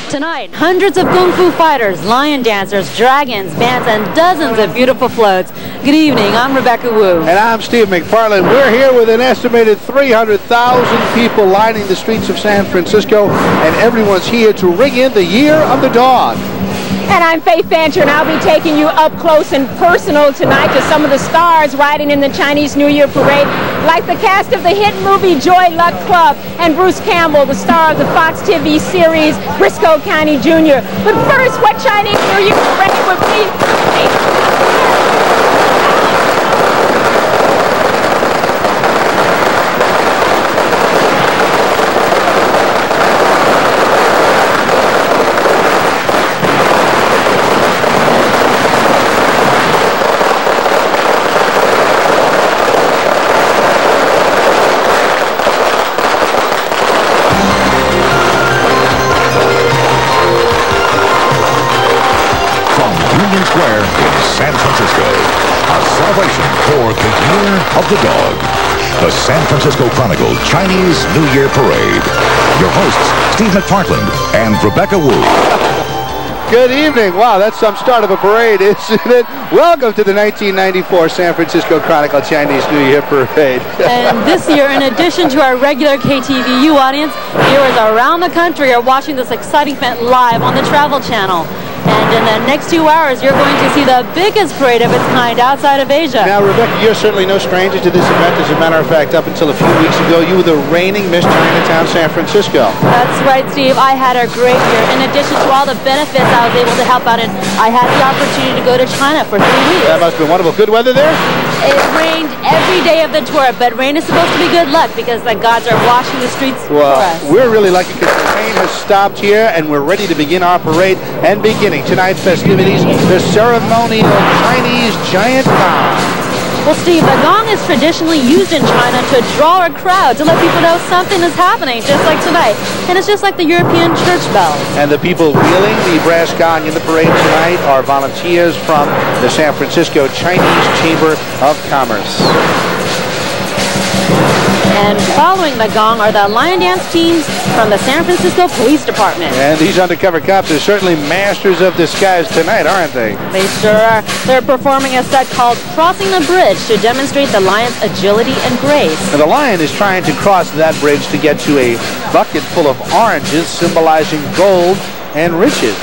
Tonight, hundreds of kung fu fighters, lion dancers, dragons, bands, and dozens of beautiful floats. Good evening, I'm Rebecca Wu. And I'm Steve McFarland. We're here with an estimated 300,000 people lining the streets of San Francisco, and everyone's here to ring in the Year of the Dog. And I'm Faith Fancher, and I'll be taking you up close and personal tonight to some of the stars riding in the Chinese New Year parade, like the cast of the hit movie Joy Luck Club and Bruce Campbell, the star of the Fox TV series Briscoe County Jr. But first, what Chinese New Year parade would be? Square in San Francisco, a celebration for the Year of the Dog. The San Francisco Chronicle Chinese New Year Parade. Your hosts, Steve McFarland and Rebecca Wu. Good evening. Wow, that's some start of a parade, isn't it? Welcome to the 1994 San Francisco Chronicle Chinese New Year Parade. And this year, in addition to our regular KTVU audience, viewers around the country are watching this exciting event live on the Travel Channel. And in the next 2 hours, you're going to see the biggest parade of its kind outside of Asia. Now, Rebecca, you're certainly no stranger to this event. As a matter of fact, up until a few weeks ago, you were the reigning Miss Chinatown San Francisco. That's right, Steve. I had a great year. In addition to all the benefits I was able to help out in, I had the opportunity to go to China for 3 weeks. That must have been wonderful. Good weather there? It rained every day of the tour, but rain is supposed to be good luck because the gods are washing the streets for us. We're really lucky because the rain has stopped here, and we're ready to begin our parade. And beginning tonight's festivities, the ceremonial Chinese giant gong. Well, Steve, the gong is traditionally used in China to draw a crowd, to let people know something is happening, just like tonight. And it's just like the European church bells. And the people wheeling the brass gong in the parade tonight are volunteers from the San Francisco Chinese Chamber of Commerce. And following the gong are the lion dance teams from the San Francisco Police Department. And these undercover cops are certainly masters of disguise tonight, aren't they? They sure are. They're performing a set called Crossing the Bridge to demonstrate the lion's agility and grace. And the lion is trying to cross that bridge to get to a bucket full of oranges symbolizing gold and riches.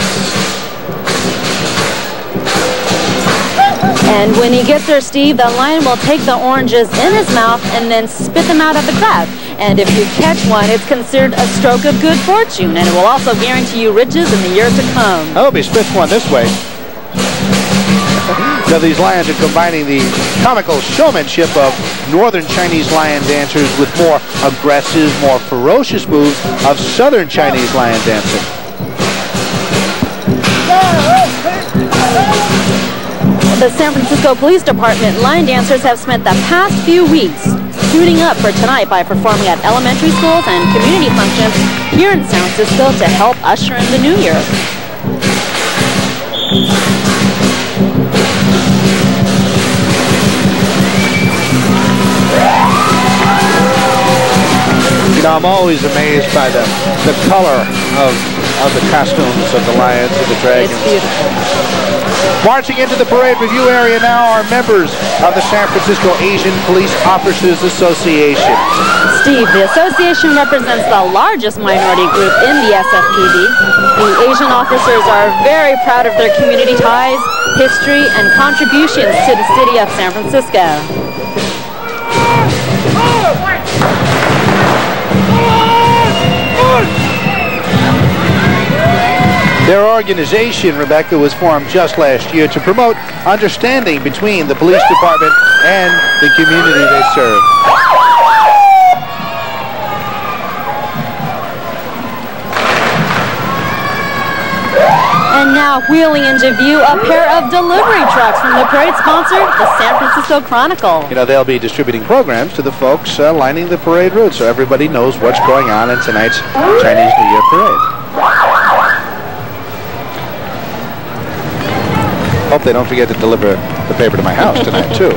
And when he gets there, Steve, the lion will take the oranges in his mouth and then spit them out at the crowd. And if you catch one, it's considered a stroke of good fortune, and it will also guarantee you riches in the years to come. I hope he spits one this way. So these lions are combining the comical showmanship of northern Chinese lion dancers with more aggressive, more ferocious moves of southern Chinese lion dancing. The San Francisco Police Department lion dancers have spent the past few weeks suiting up for tonight by performing at elementary schools and community functions here in San Francisco to help usher in the new year. You know, I'm always amazed by the color of the costumes of the lions and the dragons. It's beautiful. Marching into the parade review area now are members of the San Francisco Asian Police Officers Association. Steve, the association represents the largest minority group in the S.F.P.D. The Asian officers are very proud of their community ties, history, and contributions to the city of San Francisco. Their organization, Rebecca, was formed just last year to promote understanding between the police department and the community they serve. And now wheeling into view a pair of delivery trucks from the parade sponsor, the San Francisco Chronicle. You know, they'll be distributing programs to the folks lining the parade route so everybody knows what's going on in tonight's Chinese New Year parade. Hope they don't forget to deliver the paper to my house tonight, too.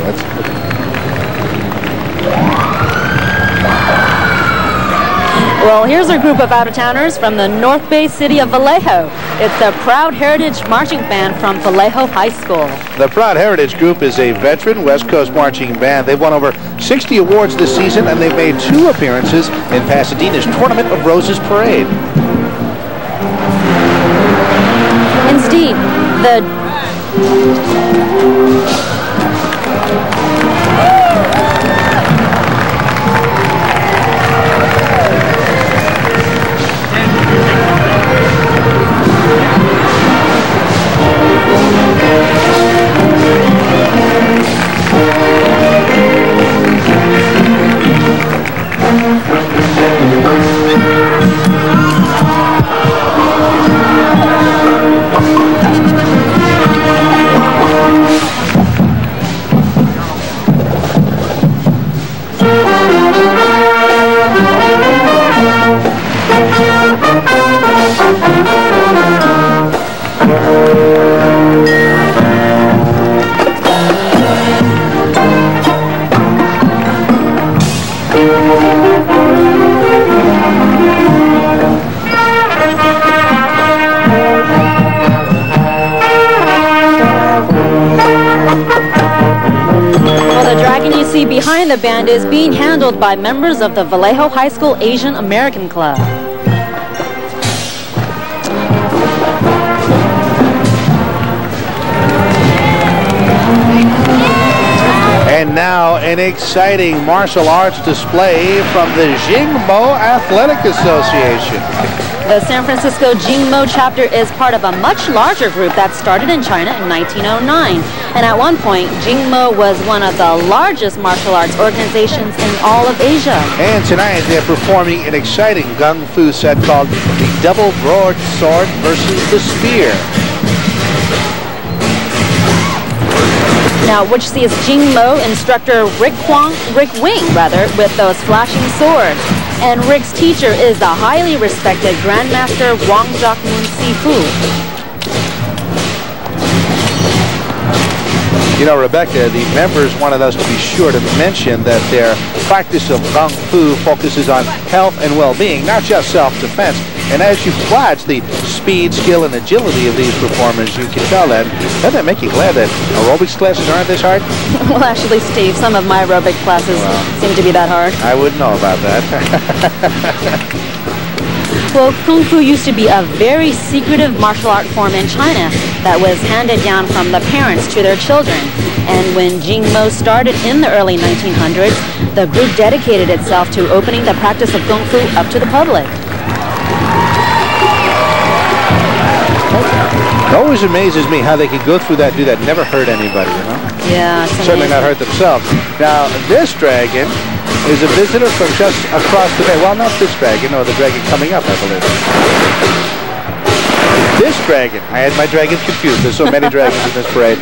Well, here's a group of out-of-towners from the North Bay city of Vallejo. It's the Proud Heritage Marching Band from Vallejo High School. The Proud Heritage Group is a veteran West Coast marching band. They've won over 60 awards this season, and they've made 2 appearances in Pasadena's Tournament of Roses Parade. Indeed, the behind the band is being handled by members of the Vallejo High School Asian American Club. And now an exciting martial arts display from the Jingmo Athletic Association. The San Francisco Jingmo chapter is part of a much larger group that started in China in 1909. And at one point, Jingmo was one of the largest martial arts organizations in all of Asia. And tonight they're performing an exciting gung fu set called the Double Broadsword versus the Spear. Now, which sees Jingmo instructor Rick Wing, with those flashing swords. And Rick's teacher is the highly respected Grandmaster Wang Jokmun Sifu. You know, Rebecca, the members wanted us to be sure to mention that their practice of Kung Fu focuses on health and well-being, not just self-defense. And as you watch the speed, skill, and agility of these performers, you can tell that. Doesn't that make you glad that aerobics classes aren't this hard? Well, actually, Steve, some of my aerobic classes seem to be that hard. I wouldn't know about that. Well, Kung Fu used to be a very secretive martial art form in China that was handed down from the parents to their children. And when Jingmo started in the early 1900s, the group dedicated itself to opening the practice of Kung Fu up to the public. It always amazes me how they can go through that and do that, never hurt anybody, you know? Yeah, certainly not hurt themselves. Now, this dragon is a visitor from just across the bay. Well, not this dragon, no, the dragon coming up, I believe. This dragon, I had my dragons confused. There's so many dragons in this parade.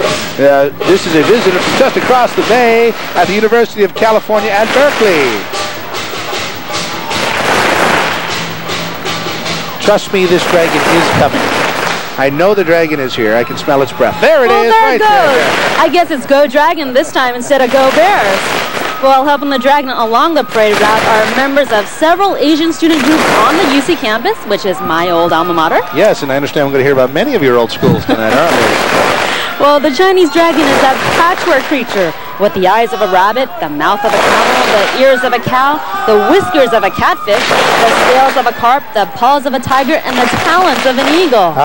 This is a visitor from just across the bay at the University of California at Berkeley. Trust me, this dragon is coming. I know the dragon is here. I can smell its breath. There it is, right there. Yeah. I guess it's Go Dragon this time instead of Go Bears. Well, helping the dragon along the parade route are members of several Asian student groups on the UC campus, which is my old alma mater. Yes, and I understand we're going to hear about many of your old schools tonight, aren't we? Well, the Chinese dragon is a patchwork creature with the eyes of a rabbit, the mouth of a camel, the ears of a cow, the whiskers of a catfish, the scales of a carp, the paws of a tiger, and the talons of an eagle.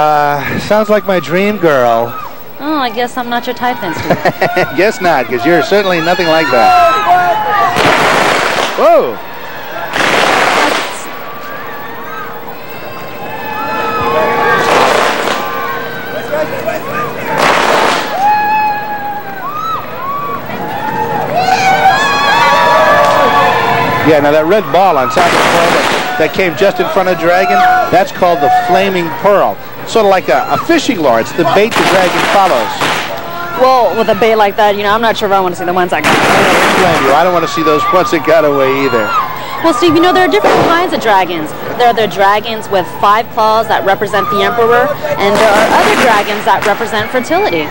Sounds like my dream girl. Oh, I guess I'm not your type then, Steve. Guess not, because you're certainly nothing like that. Whoa! Yeah, now that red ball on top of the ball that came just in front of Dragon, that's called the Flaming Pearl. Sort of like a fishing lure. It's the bait the dragon follows. Well, with a bait like that, you know, I'm not sure if I want to see the ones that got away. I don't want to see those ones that got away either. Well, Steve, you know, there are different kinds of dragons. There are the dragons with 5 claws that represent the emperor, and there are other dragons that represent fertility.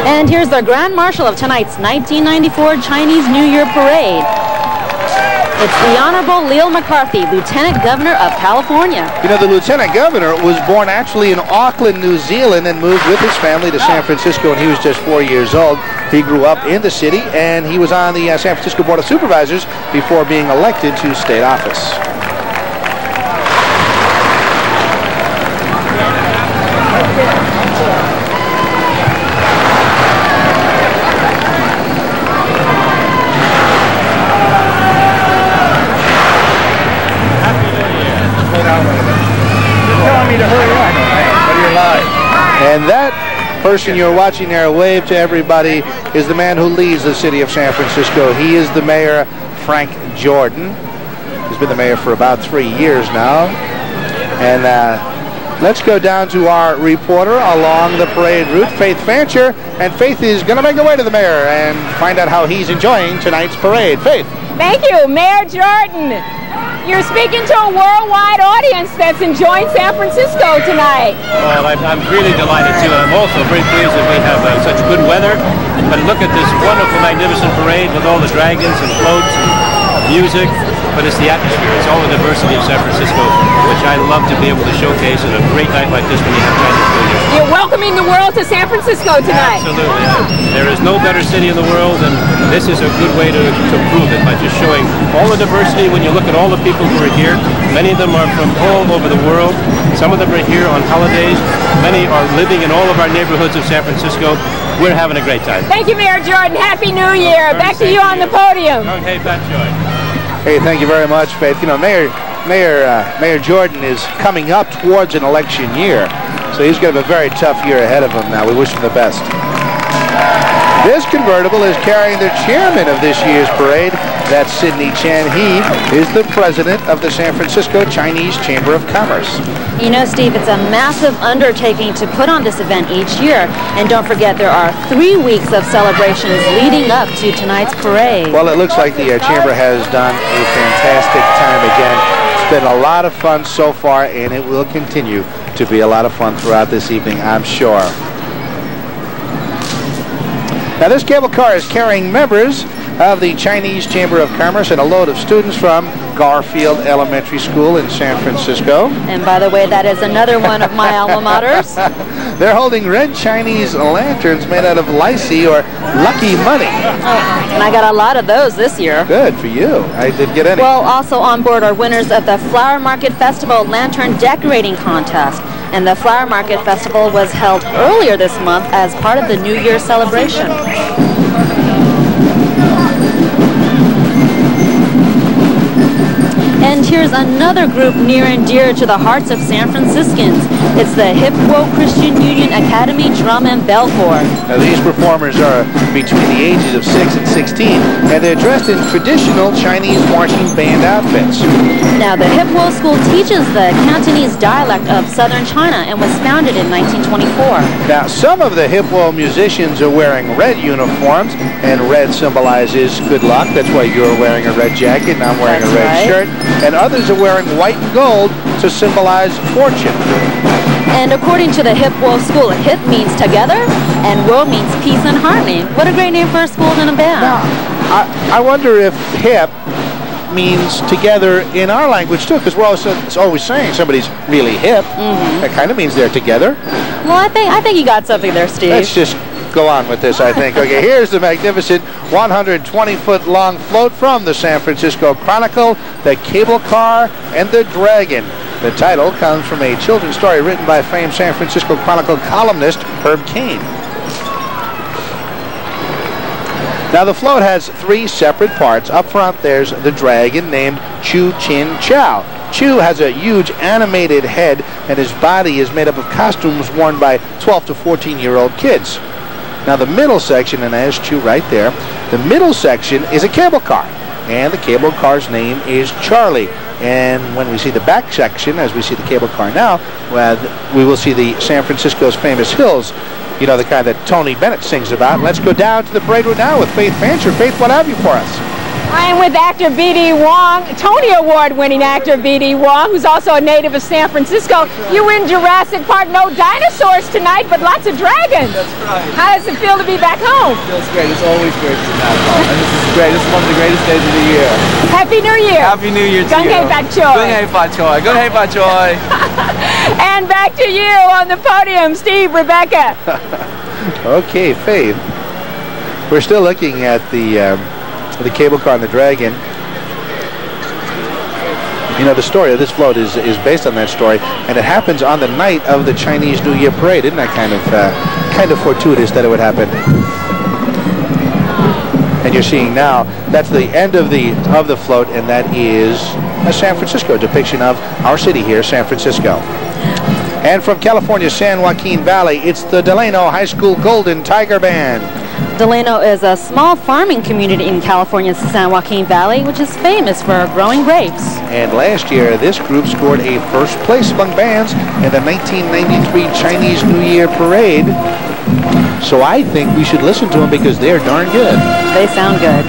And here's the Grand Marshal of tonight's 1994 Chinese New Year Parade. It's the Honorable Leo McCarthy, Lieutenant Governor of California. You know, the Lieutenant Governor was born actually in Auckland, New Zealand, and moved with his family to San Francisco when he was just 4 years old. He grew up in the city, and he was on the San Francisco Board of Supervisors before being elected to state office. And that person you're watching there, wave to everybody, is the man who leads the city of San Francisco. He is the mayor, Frank Jordan. He's been the mayor for about 3 years now. And let's go down to our reporter along the parade route, Faith Fancher. And Faith is going to make her way to the mayor and find out how he's enjoying tonight's parade. Faith. Thank you, Mayor Jordan. You're speaking to a worldwide audience that's enjoying San Francisco tonight. Well, I'm really delighted too. I'm also very pleased that we have such good weather. But look at this wonderful, magnificent parade with all the dragons and floats and music. But it's the atmosphere. It's all the diversity of San Francisco, which I love to be able to showcase in a great night like this when you have Chinese New Year. You're welcoming the world to San Francisco tonight. Absolutely. There is no better city in the world, and this is a good way to prove it by just showing all the diversity. When you look at all the people who are here, many of them are from all over the world. Some of them are here on holidays. Many are living in all of our neighborhoods of San Francisco. We're having a great time. Thank you, Mayor Jordan. Happy New Year. Back to you on the podium. Hey, Pat Joy. Hey, thank you very much, Faith. You know, Mayor Jordan is coming up towards an election year, so he's going to have a very tough year ahead of him now. We wish him the best. This convertible is carrying the chairman of this year's parade. That's Sidney Chan. He is the president of the San Francisco Chinese Chamber of Commerce. You know, Steve, it's a massive undertaking to put on this event each year. And don't forget, there are 3 weeks of celebrations leading up to tonight's parade. Well, it looks like the Chamber has done a fantastic time again. It's been a lot of fun so far, and it will continue to be a lot of fun throughout this evening, I'm sure. Now, this cable car is carrying members of the Chinese Chamber of Commerce and a load of students from Garfield Elementary School in San Francisco. And by the way, that is another one of my alma maters. They're holding red Chinese lanterns made out of lychee or lucky money. Oh, and I got a lot of those this year. Good for you. I didn't get any. Well, also on board are winners of the Flower Market Festival Lantern Decorating Contest. And the Flower Market Festival was held earlier this month as part of the New Year celebration. And here's another group near and dear to the hearts of San Franciscans. It's the Hip Wo Christian Union Academy Drum and Bell Corps. Now, these performers are between the ages of 6 and 16, and they're dressed in traditional Chinese marching band outfits. Now, the Hip Wo School teaches the Cantonese dialect of southern China and was founded in 1924. Now, some of the Hip Wo musicians are wearing red uniforms, and red symbolizes good luck. That's why you're wearing a red jacket, and I'm wearing a red shirt. And others are wearing white and gold to symbolize fortune. And according to the Hip Wo School, hip means together, and wo means peace and harmony. What a great name for a school and a band. Now, I wonder if hip means together in our language too, because we're always saying somebody's really hip. That kind of means they're together. Well, I think you got something there, Steve. Let's just go on with this, I think. Okay, here's the magnificent 120-foot-long float from the San Francisco Chronicle, the cable car, and the dragon. The title comes from a children's story written by famed San Francisco Chronicle columnist Herb Caen. Now, the float has 3 separate parts. Up front, there's the dragon named Chu Chin Chow. Chu has a huge animated head, and his body is made up of costumes worn by 12 to 14-year-old kids. Now, the middle section, and there's Chu right there, the middle section is a cable car, and the cable car's name is Charlie. And when we see the back section, as we see the cable car now, we will see the San Francisco's famous hills, you know, the kind that Tony Bennett sings about. Let's go down to the parade route now with Faith Fancher. Faith, what have you for us? I am with actor B.D. Wong, Tony Award-winning actor B.D. Wong, who's also a native of San Francisco. You win Jurassic Park. No dinosaurs tonight, but lots of dragons. That's right. How does it feel to be back home? It feels great. It's always great to be back home. And this is great. This is one of the greatest days of the year. Happy New Year. Happy New Year to you. Gung-hei bak choy. Gung-hei bak choy. Gung-hei bak choy. And back to you on the podium, Steve, Rebecca. Okay, Faith. We're still looking at the cable car and the Dragon. You know, the story of this float is based on that story, and it happens on the night of the Chinese New Year parade. Isn't that kind of fortuitous that it would happen? And you're seeing now that's the end of the float, and that is a San Francisco depiction of our city here, San Francisco. And from California's San Joaquin Valley, it's the Delano High School Golden Tiger Band. Delano is a small farming community in California's San Joaquin Valley, which is famous for growing grapes. And last year, this group scored a first place among bands in the 1993 Chinese New Year Parade. So I think we should listen to them because they're darn good. They sound good.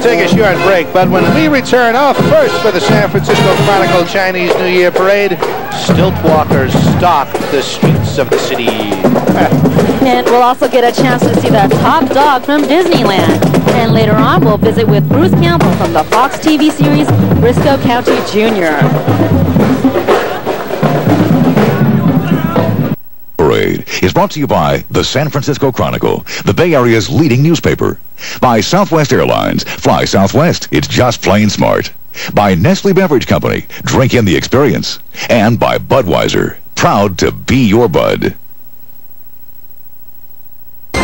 Take a short break, but when we return, off first for the San Francisco Chronicle Chinese New Year Parade, stilt walkers stalk the streets of the city. And we'll also get a chance to see the top dog from Disneyland. And later on, we'll visit with Bruce Campbell from the Fox TV series Briscoe County Jr. Parade is brought to you by the San Francisco Chronicle, the Bay Area's leading newspaper. By Southwest Airlines, fly Southwest, it's just plain smart. By Nestle Beverage Company, drink in the experience. And by Budweiser, proud to be your bud. And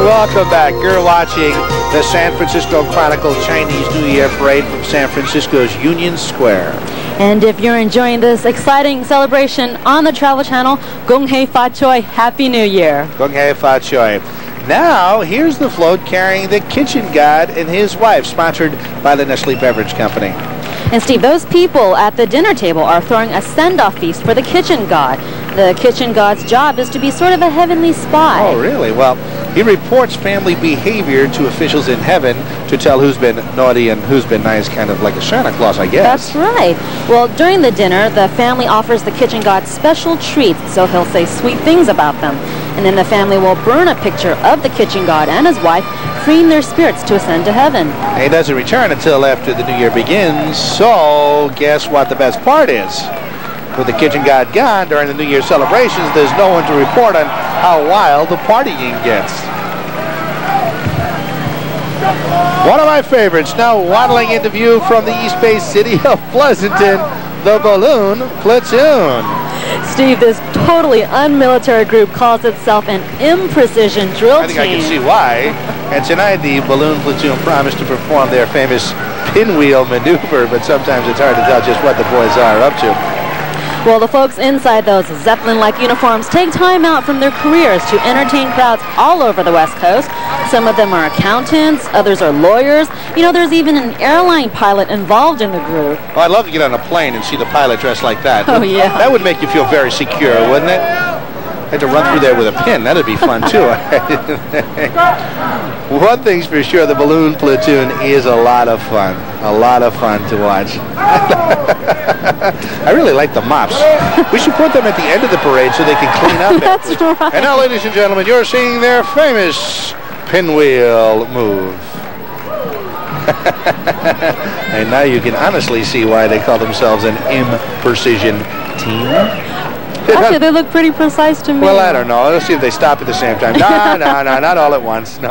welcome back. You're watching the San Francisco Chronicle Chinese New Year Parade from San Francisco's Union Square. And if you're enjoying this exciting celebration on the Travel Channel, Gung-hei Fa Choi, Happy New Year. Gung-hei Fa Choi. Now, here's the float carrying the Kitchen God and his wife, sponsored by the Nestle Beverage Company. And Steve, those people at the dinner table are throwing a send-off feast for the Kitchen God. The Kitchen God's job is to be sort of a heavenly spy. Oh, really? Well, he reports family behavior to officials in heaven to tell who's been naughty and who's been nice, kind of like a Santa Claus, I guess. That's right. Well, during the dinner, the family offers the Kitchen God special treats, so he'll say sweet things about them. And then the family will burn a picture of the Kitchen God and his wife, freeing their spirits to ascend to heaven. And he doesn't return until after the New Year begins, so guess what the best part is? With the Kitchen God gone during the New Year celebrations, there's no one to report on how wild the partying gets. One of my favorites, now waddling into view from the East Bay city of Pleasanton, the Balloon Platoon. Steve, this totally unmilitary group calls itself an imprecision drill team. I think I can see why. And tonight the Balloon Platoon promised to perform their famous pinwheel maneuver, but sometimes it's hard to tell just what the boys are up to. Well, the folks inside those Zeppelin-like uniforms take time out from their careers to entertain crowds all over the West Coast. Some of them are accountants, others are lawyers. You know, there's even an airline pilot involved in the group. Oh, I'd love to get on a plane and see the pilot dressed like that. Oh, yeah. That would make you feel very secure, wouldn't it? Had to run through there with a pin. That'd be fun, too. One thing's for sure, the Balloon Platoon is a lot of fun. A lot of fun to watch. I really like the mops. We should put them at the end of the parade so they can clean up. That's right. And now, ladies and gentlemen, you're seeing their famous pinwheel move. And now you can honestly see why they call themselves an imprecision team. Actually, they look pretty precise to me. Well, I don't know. Let's see if they stop at the same time. No, not all at once. No.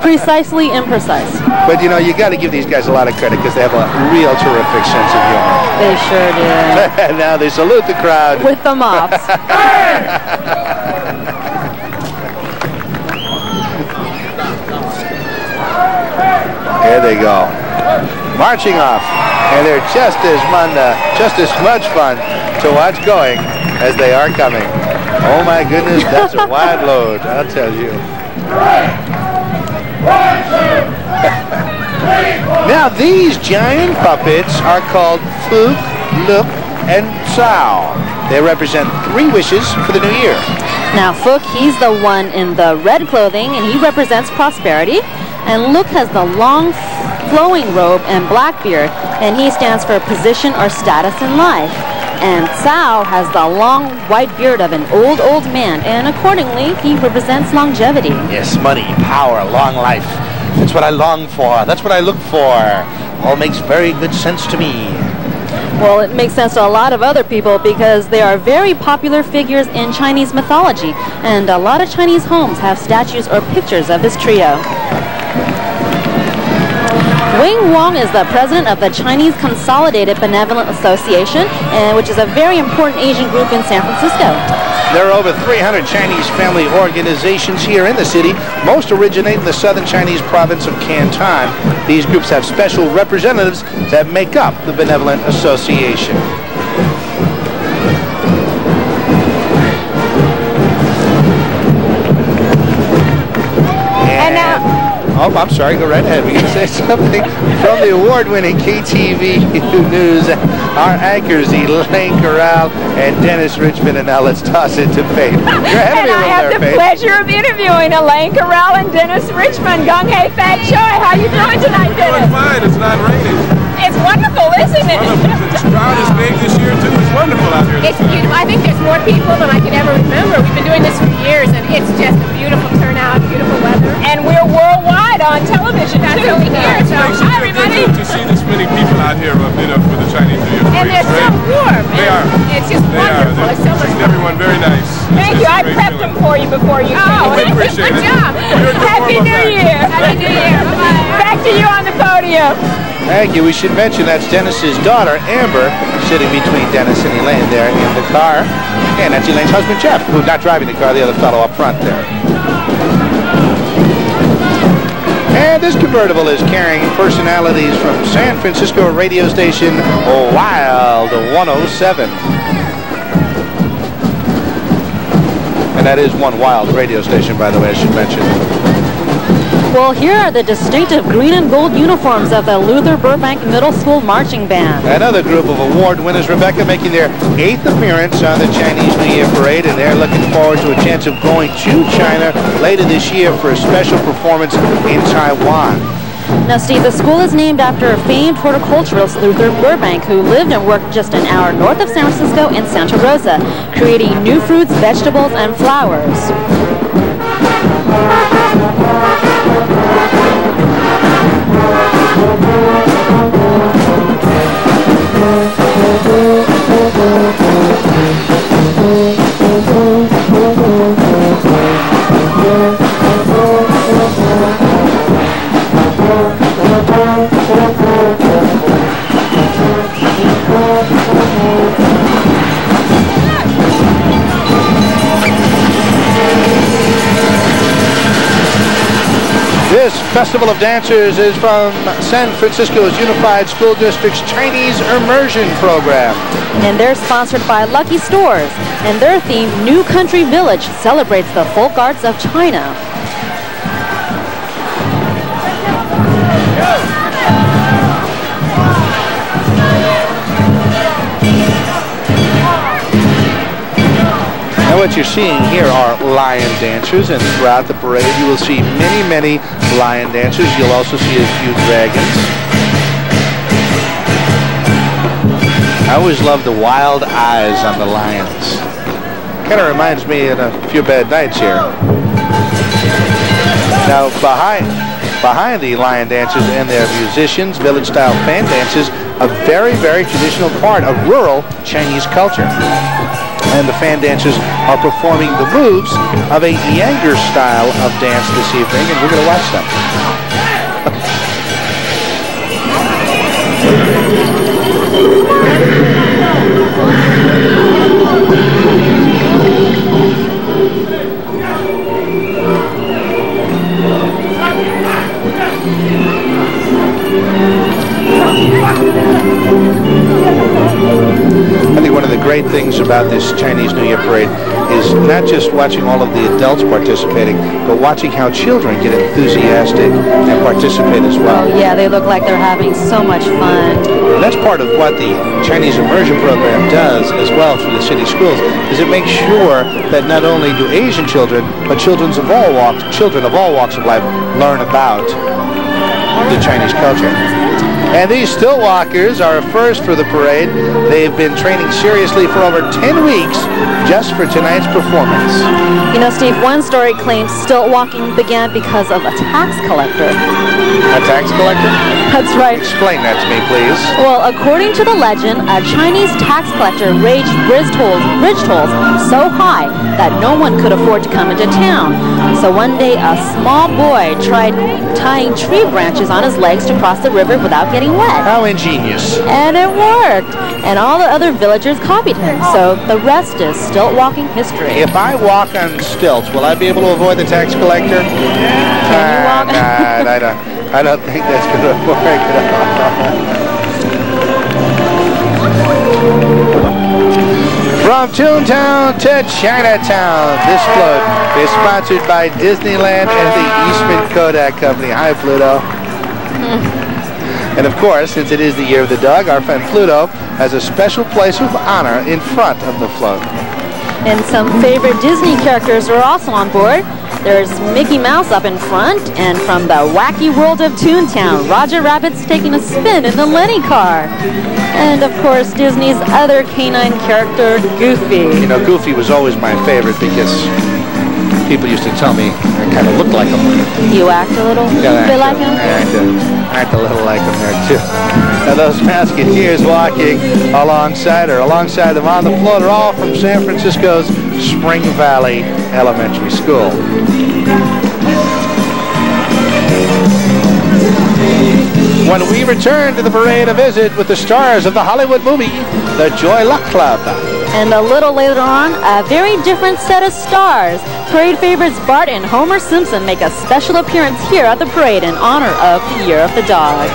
Precisely imprecise. But, you know, you got to give these guys a lot of credit because they have a real terrific sense of humor. They sure do. Now they salute the crowd. With the mops. There they go. Marching off. And they're just as much fun to watch going as they are coming. Oh my goodness, that's a wide load, I'll tell you. Now these giant puppets are called Fook, Look, and Sao. They represent 3 wishes for the new year. Now Fook, he's the one in the red clothing, and he represents prosperity. And Look has the long flowing robe and black beard, and he stands for position or status in life. And Cao has the long white beard of an old man, and accordingly, he represents longevity. Yes, money, power, long life. That's what I long for. That's what I look for. All makes very good sense to me. Well, it makes sense to a lot of other people because they are very popular figures in Chinese mythology, and a lot of Chinese homes have statues or pictures of this trio. Wing Wong is the president of the Chinese Consolidated Benevolent Association, which is a very important Asian group in San Francisco. There are over 300 Chinese family organizations here in the city. Most originate in the southern Chinese province of Canton. These groups have special representatives that make up the Benevolent Association. Oh, I'm sorry. Go right ahead. We can say something from the award-winning KTVU News. Our anchors, Elaine Corral and Dennis Richmond. And now let's toss it to Faith. You're ahead of me I have the pleasure of interviewing Elaine Corral and Dennis Richmond. Gung Hei Fat Choi. How you doing tonight, Dennis? Doing fine. It's not raining. It's wonderful, isn't it? Wonderful. The crowd is big this year too. It's wonderful out here. It's beautiful. I think there's more people than I can ever remember. We've been doing this for years, and it's just a beautiful turnout, beautiful weather. And we're worldwide on television too. Here, so hi everybody. To see this many people out here, for the Chinese New Year parade. And they're so warm. They are. It's just wonderful. It's so much fun. Everyone very nice. Thank you. I prepped them for you before you came. Oh, we appreciate it. Good job. Happy New Year. Happy New Year. Bye-bye. Back to you on the podium. Thank you. We should mention that's Dennis's daughter, Amber, sitting between Dennis and Elaine there in the car. And that's Elaine's husband, Jeff, who's not driving the car, the other fellow up front there. And this convertible is carrying personalities from San Francisco radio station Wild 107. And that is one wild radio station, by the way, I should mention. Well, here are the distinctive green and gold uniforms of the Luther Burbank Middle School Marching Band. Another group of award winners, Rebecca, making their 8th appearance on the Chinese New Year Parade, and they're looking forward to a chance of going to China later this year for a special performance in Taiwan. Now, Steve, the school is named after famed horticulturalist Luther Burbank, who lived and worked just an hour north of San Francisco in Santa Rosa, creating new fruits, vegetables, and flowers. This Festival of Dancers is from San Francisco's Unified School District's Chinese Immersion Program. And they're sponsored by Lucky Stores. And their theme, New Country Village, celebrates the folk arts of China. Now what you're seeing here are lion dancers, and throughout the parade you will see many lion dancers. You'll also see a few dragons. I always love the wild eyes on the lions. Kind of reminds me of a few bad nights here. Now behind the lion dancers and their musicians, village-style fan dances, a very traditional part of rural Chinese culture. And the fan dancers are performing the moves of a younger style of dance this evening, and we're going to watch them. I think one of the great things about this Chinese New Year parade is not just watching all of the adults participating, but watching how children get enthusiastic and participate as well. Oh, yeah, they look like they're having so much fun. That's part of what the Chinese immersion program does as well through the city schools, is it makes sure that not only do Asian children, but children of all walks of life learn about the Chinese culture. And these stilt walkers are a first for the parade. They've been training seriously for over 10 weeks just for tonight's performance. You know, Steve, one story claims stilt walking began because of a tax collector. A tax collector? That's right. Explain that to me, please. Well, according to the legend, a Chinese tax collector raised bridge tolls so high that no one could afford to come into town. So one day, a small boy tried tying tree branches on his legs to cross the river without getting wet. How ingenious. And it worked. And all the other villagers copied him. So the rest is stilt walking history. If I walk on stilts, will I be able to avoid the tax collector? Can you walk? I don't think that's going to work at all. From Toontown to Chinatown, this float is sponsored by Disneyland and the Eastman Kodak Company. Hi, Pluto. And of course, since it is the year of the dog, our friend Pluto has a special place of honor in front of the float. And some favorite Disney characters are also on board. There's Mickey Mouse up in front, and from the wacky world of Toontown, Roger Rabbit's taking a spin in the Lenny car. And of course, Disney's other canine character, Goofy. You know, Goofy was always my favorite because people used to tell me I kind of looked like him. You act a little bit like him? I act a little like him there, too. Now, those Masketeers walking alongside them on the float are all from San Francisco's Spring Valley Elementary School. When we return to the parade, a visit with the stars of the Hollywood movie, The Joy Luck Club. And a little later on, a very different set of stars. Parade favorites Bart and Homer Simpson make a special appearance here at the parade in honor of the Year of the Dog.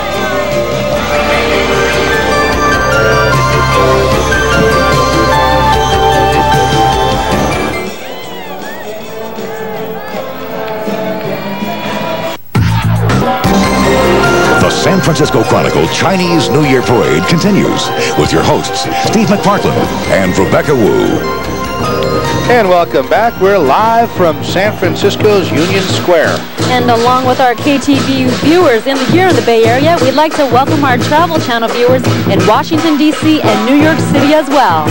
The San Francisco Chronicle Chinese New Year Parade continues with your hosts, Steve McPartland and Rebecca Wu. And welcome back. We're live from San Francisco's Union Square. And along with our KTVU viewers here in the Bay Area, we'd like to welcome our Travel Channel viewers in Washington, D.C. and New York City as well.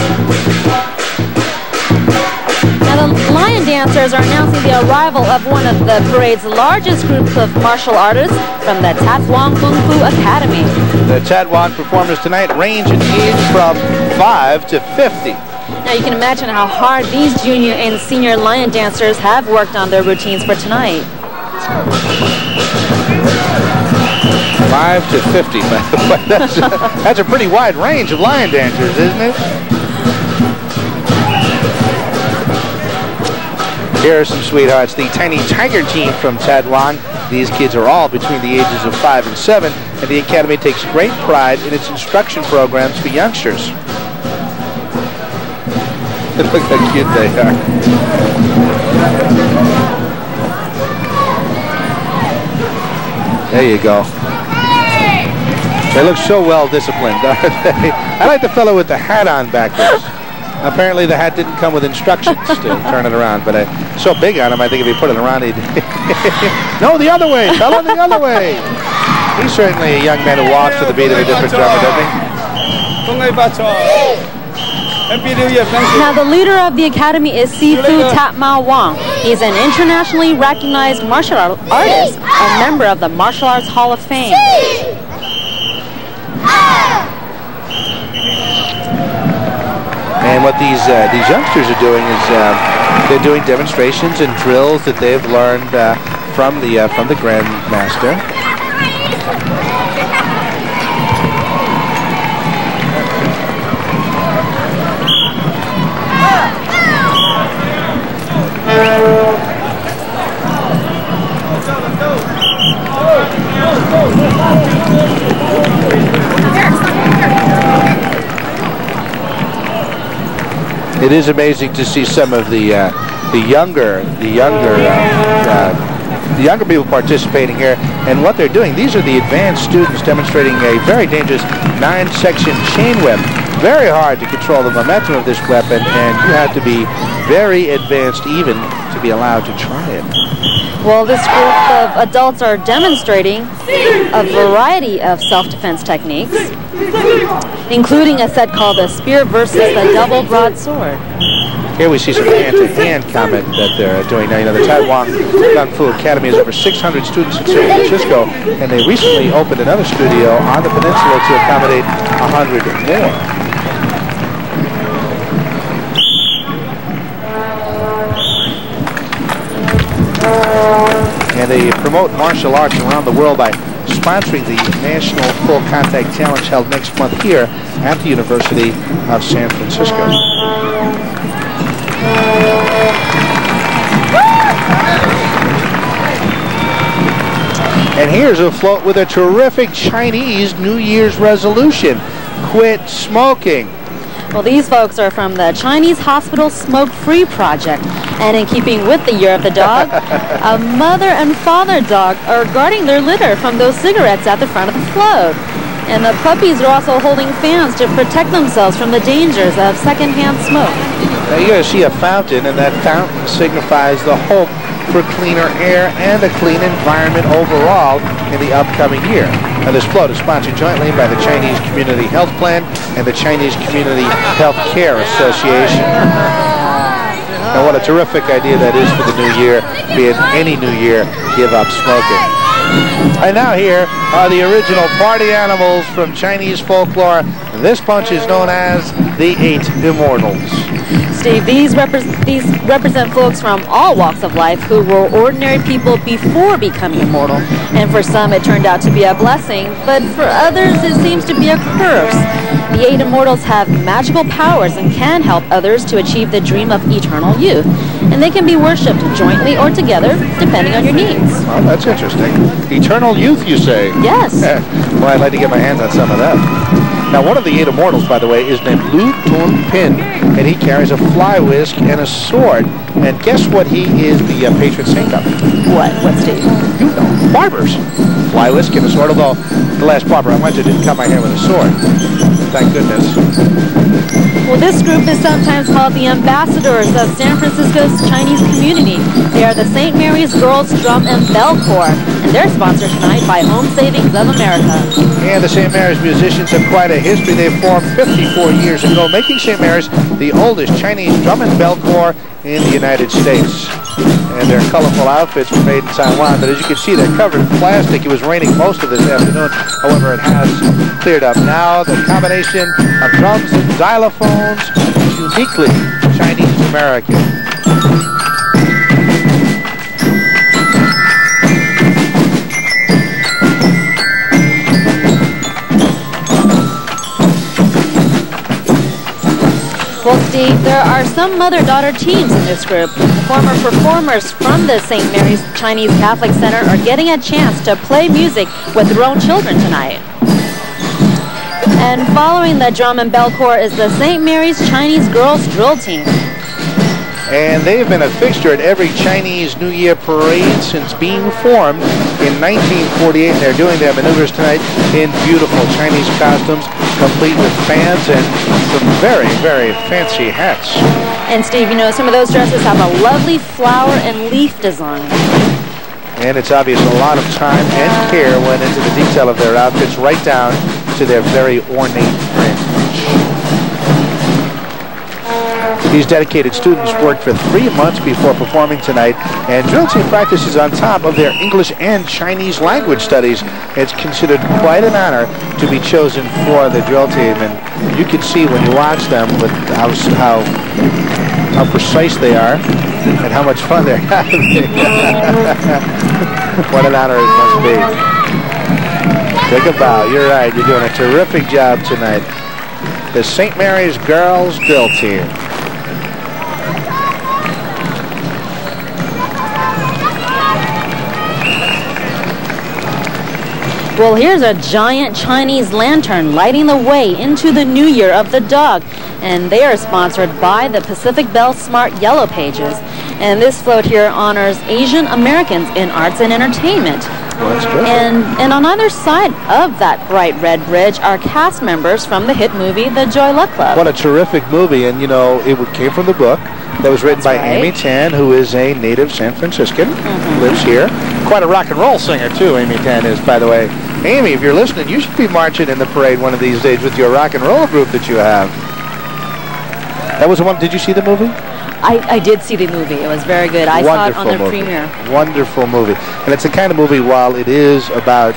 Now, the lion dancers are announcing the arrival of one of the parade's largest groups of martial artists from the Tat Wong Kung Fu Academy. The Tat Wong performers tonight range in age from 5 to 50. Now, you can imagine how hard these junior and senior lion dancers have worked on their routines for tonight. 5 to 50, by the way. That's a pretty wide range of lion dancers, isn't it? Here are some sweethearts, the Tiny Tiger team from Tat Wong. These kids are all between the ages of 5 and 7, and the Academy takes great pride in its instruction programs for youngsters. Look how cute they are. There you go. They look so well disciplined, aren't they? I like the fellow with the hat on backwards. Apparently the hat didn't come with instructions to turn it around, but so big on him, I think if he put it around, he'd... No, the other way, fella, the other way. He's certainly a young man who walks to the beat of a different drummer, doesn't he? Happy New Year, thank you. Now, the leader of the Academy is Sifu Tat Mao Wong. He's an internationally recognized martial artist and member of the Martial Arts Hall of Fame. And what these youngsters are doing is they're doing demonstrations and drills that they've learned from the Grandmaster. It is amazing to see some of the younger people participating here, and what they're doing. These are the advanced students demonstrating a very dangerous 9-section chain whip. Very hard to control the momentum of this weapon, and you have to be very advanced even to be allowed to try it. Well, this group of adults are demonstrating a variety of self-defense techniques, including a set called the Spear versus the Double Broadsword. Here we see some hand-to-hand combat that they're doing now. You know, the Taiwan Kung Fu Academy has over 600 students in San Francisco, and they recently opened another studio on the peninsula to accommodate 100 more. And they promote martial arts around the world by sponsoring the National Full Contact Challenge held next month here at the University of San Francisco. And here's a float with a terrific Chinese New Year's resolution: quit smoking. Well, these folks are from the Chinese Hospital Smoke-Free Project. And in keeping with the Year of the Dog, a mother and father dog are guarding their litter from those cigarettes at the front of the float. And the puppies are also holding fans to protect themselves from the dangers of secondhand smoke. Now you're going to see a fountain, and that fountain signifies the hope for cleaner air and a clean environment overall in the upcoming year. Now this float is sponsored jointly by the Chinese Community Health Plan and the Chinese Community Health Care Association. Now what a terrific idea that is for the new year, be it any new year, give up smoking. And now here are the original party animals from Chinese folklore. This bunch is known as the 8 Immortals. Steve, these represent folks from all walks of life who were ordinary people before becoming immortal. And for some it turned out to be a blessing, but for others it seems to be a curse. The 8 Immortals have magical powers and can help others to achieve the dream of eternal youth. And they can be worshipped jointly or together, depending on your needs. Well, that's interesting. Eternal youth, you say? Yes. Well, I'd like to get my hands on some of that. Now, one of the 8 Immortals, by the way, is named Lu Tun Pin, and he carries a fly whisk and a sword. And guess what he is the patron saint of? What, Steve? You know, barbers. Fly whisk and a sword, although the last barber I went to didn't cut my hair with a sword. Thank goodness. Well, this group is sometimes called the ambassadors of San Francisco's Chinese community. They are the St. Mary's Girls Drum and Bell Corps, and they're sponsored tonight by Home Savings of America. And the St. Mary's musicians have quite a history. They formed 54 years ago, making St. Mary's the oldest Chinese drum and bell corps in the United States. And their colorful outfits were made in Taiwan, but as you can see, they're covered in plastic. It was raining most of this afternoon. However, it has cleared up now. The combination of drums and xylophones is uniquely Chinese-American. Well, Steve, there are some mother-daughter teams in this group. Former performers from the St. Mary's Chinese Catholic Center are getting a chance to play music with their own children tonight. And following the drum and bell corps is the St. Mary's Chinese Girls Drill Team. And they've been a fixture at every Chinese New Year parade since being formed in 1948. They're doing their maneuvers tonight in beautiful Chinese costumes, complete with fans and some very, very fancy hats. And Steve, you know, some of those dresses have a lovely flower and leaf design. And it's obvious a lot of time and care went into the detail of their outfits, right down to their very ornate fringe. These dedicated students worked for 3 months before performing tonight, and drill team practices on top of their English and Chinese language studies. It's considered quite an honor to be chosen for the drill team, and you can see when you watch them with how precise they are and how much fun they're having. What an honor it must be. Take a bow. You're right. You're doing a terrific job tonight. The St. Mary's Girls Drill Team. Well, here's a giant Chinese lantern lighting the way into the New Year of the Dog. And they are sponsored by the Pacific Bell Smart Yellow Pages. And this float here honors Asian Americans in arts and entertainment. Well, that's good. And on either side of that bright red bridge are cast members from the hit movie The Joy Luck Club. What a terrific movie. And, you know, it came from the book that was written by Amy Tan, who is a native San Franciscan, lives here. Quite a rock and roll singer, too, Amy Tan is, by the way. Amy, if you're listening, you should be marching in the parade one of these days with your rock and roll group that you have. That was the one. Did you see the movie? I did see the movie. It was very good. I saw it on the premiere. Wonderful movie. And it's the kind of movie, while it is about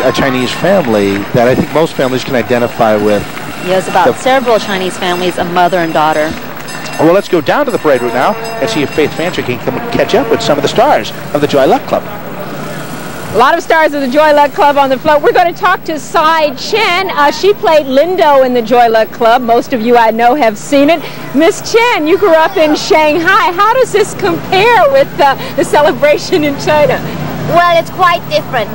a Chinese family, that I think most families can identify with. Yes, about several Chinese families, a mother and daughter. Well, let's go down to the parade route now and see if Faith Fancher can come catch up with some of the stars of the Joy Luck Club. A lot of stars of the Joy Luck Club on the float. We're going to talk to Sai Chen. She played Lindo in the Joy Luck Club. Most of you I know have seen it. Miss Chen, you grew up in Shanghai. How does this compare with the celebration in China? Well, it's quite different,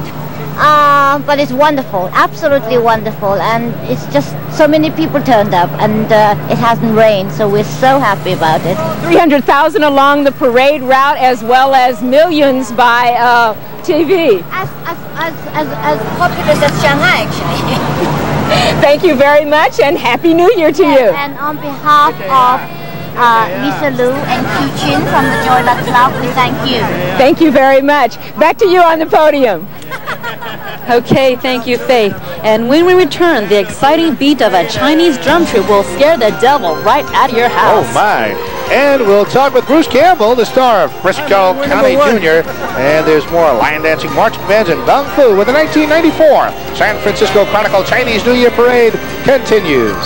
but it's wonderful, absolutely wonderful, and it's just so many people turned up, and it hasn't rained, so we're so happy about it. 300,000 along the parade route, as well as millions by TV. As popular as Shanghai, actually. Thank you very much, and Happy New Year to you. And on behalf of Lisa Liu and Q Chin from the Joy Luck Club, we thank you. Thank you very much. Back to you on the podium. Okay, thank you, Faith. And when we return, the exciting beat of a Chinese drum troupe will scare the devil right out of your house. Oh, my. And we'll talk with Bruce Campbell, the star of Frisco County Jr. And there's more lion dancing, marching bands, and Kung Fu when the 1994 San Francisco Chronicle Chinese New Year Parade continues.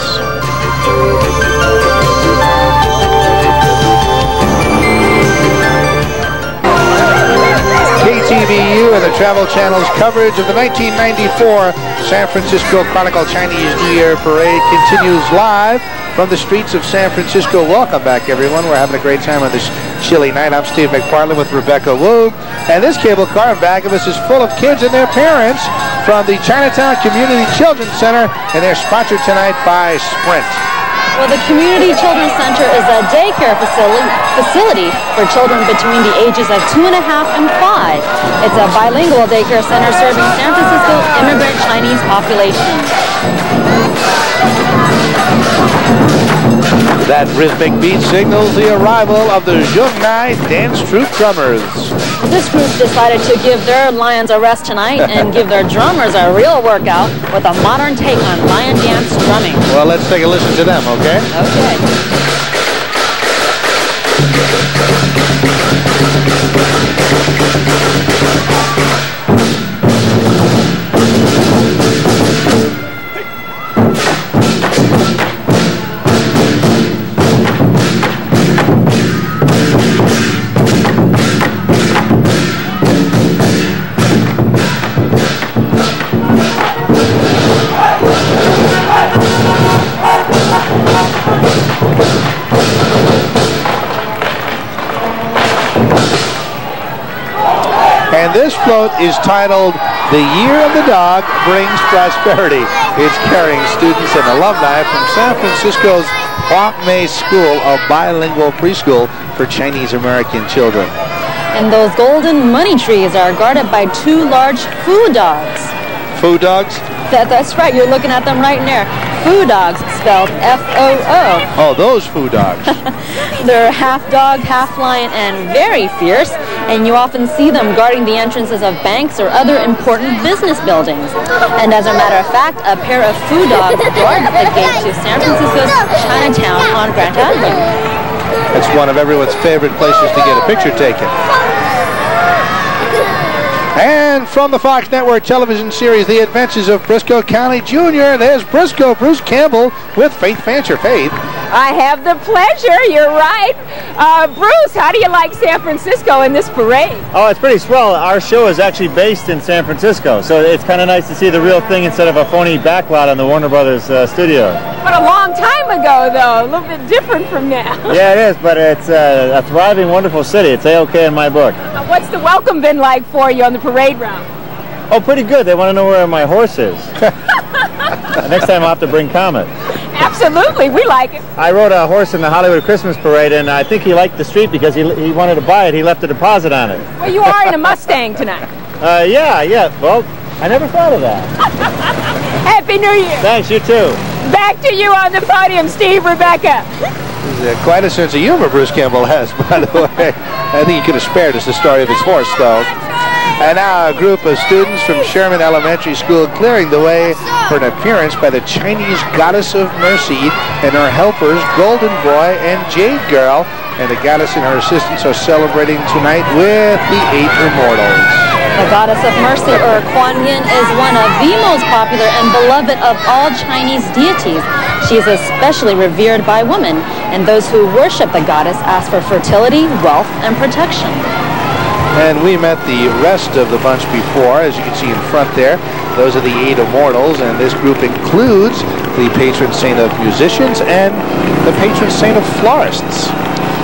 KTVU and the Travel Channel's coverage of the 1994 San Francisco Chronicle Chinese New Year Parade continues live from the streets of San Francisco. Welcome back, everyone. We're having a great time on this chilly night. I'm Steve McPartland with Rebecca Wu. And this cable car in back of us is full of kids and their parents from the Chinatown Community Children's Center, and they're sponsored tonight by Sprint. Well, the Community Children's Center is a daycare facility for children between the ages of 2.5 and 5. It's a bilingual daycare center serving San Francisco immigrant Chinese population. That rhythmic beat signals the arrival of the Zhongnai Dance Troupe drummers. This group decided to give their lions a rest tonight and give their drummers a real workout with a modern take on lion dance drumming. Well, let's take a listen to them, okay? Okay. And this float is titled The Year of the Dog Brings Prosperity. It's carrying students and alumni from San Francisco's Huang Mei School, a bilingual preschool for Chinese American children. And those golden money trees are guarded by 2 large food dogs. Food dogs? That's right, you're looking at them right there. foo dogs, spelled F-O-O. Oh, those foo dogs. They're half dog, half lion, and very fierce, and you often see them guarding the entrances of banks or other important business buildings. And as a matter of fact, a pair of foo dogs guard the gate to San Francisco's Chinatown on Grant Avenue. It's one of everyone's favorite places to get a picture taken. And from the Fox Network television series, The Adventures of Briscoe County Jr., there's Briscoe Bruce Campbell with Faith Fancher. Faith. I have the pleasure, you're right. Bruce, how do you like San Francisco in this parade? Oh, it's pretty swell. Our show is actually based in San Francisco, so it's kind of nice to see the real thing instead of a phony backlot on the Warner Brothers studio. But a long time ago, though, a little bit different from now. Yeah, it is, but it's a thriving, wonderful city. It's A-OK in my book. What's the welcome been like for you on the parade route? Oh, pretty good. They want to know where my horse is. Next time I'll have to bring Comet. Absolutely, we like it. I rode a horse in the Hollywood Christmas Parade, and I think he liked the street because he wanted to buy it. He left a deposit on it. Well, you are in a Mustang tonight. Yeah. Well, I never thought of that. Happy New Year. Thanks, you too. Back to you on the podium, Steve, Rebecca. Quite a sense of humor Bruce Campbell has, by the way. I think he could have spared us the story of his horse, though. And now a group of students from Sherman Elementary School clearing the way for an appearance by the Chinese Goddess of Mercy and her helpers, Golden Boy and Jade Girl. And the goddess and her assistants are celebrating tonight with the 8 Immortals. The Goddess of Mercy, or Kuan Yin, is one of the most popular and beloved of all Chinese deities. She is especially revered by women, and those who worship the goddess ask for fertility, wealth, and protection. And we met the rest of the bunch before, as you can see in front there. Those are the 8 Immortals, and this group includes the patron saint of musicians and the patron saint of florists.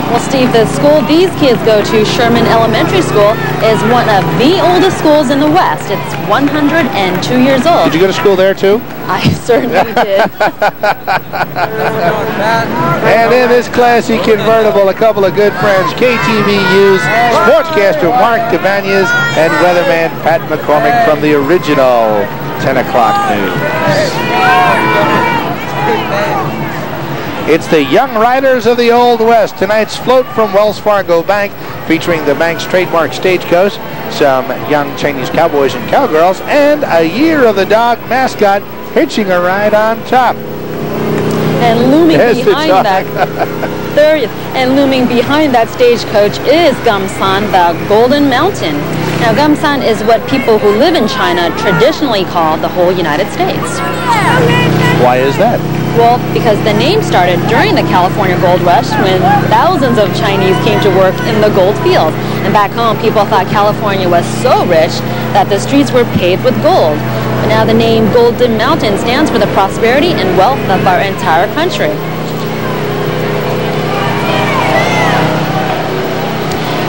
Well, Steve, the school these kids go to, Sherman Elementary School, is one of the oldest schools in the West. It's 102 years old. Did you go to school there, too? I certainly did. And in this classy convertible, a couple of good friends, KTVU's sportscaster Mark Cabanez and weatherman Pat McCormick from the original 10 o'clock news. It's the Young Riders of the Old West. Tonight's float from Wells Fargo Bank, featuring the bank's trademark stagecoach, some young Chinese cowboys and cowgirls, and a Year of the Dog mascot hitching a ride on top. And looming behind that stagecoach is Gamsan, the Golden Mountain. Now, Gamsan is what people who live in China traditionally call the whole United States. Why is that? Well, because the name started during the California Gold Rush when thousands of Chinese came to work in the gold fields. And back home, people thought California was so rich that the streets were paved with gold. But now the name Golden Mountain stands for the prosperity and wealth of our entire country.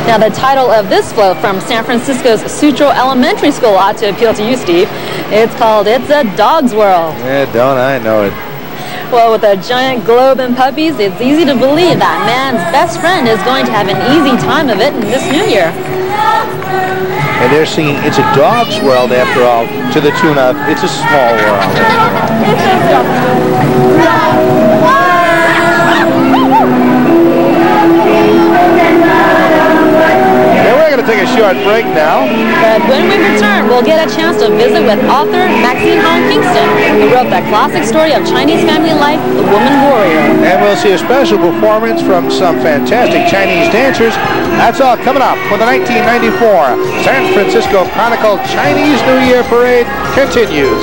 Now, the title of this float from San Francisco's Sutro Elementary School ought to appeal to you, Steve. It's called It's a Dog's World. Yeah, don't I know it. Well, with a giant globe and puppies, it's easy to believe that man's best friend is going to have an easy time of it in this new year. And they're singing It's a Dog's World, after all, to the tune of It's a Small World. We're going to take a short break now. But when we return, we'll get a chance to visit with author Maxine Hong Kingston, who wrote the classic story of Chinese family life, The Woman Warrior. And we'll see a special performance from some fantastic Chinese dancers. That's all coming up when the 1994 San Francisco Chronicle Chinese New Year Parade continues.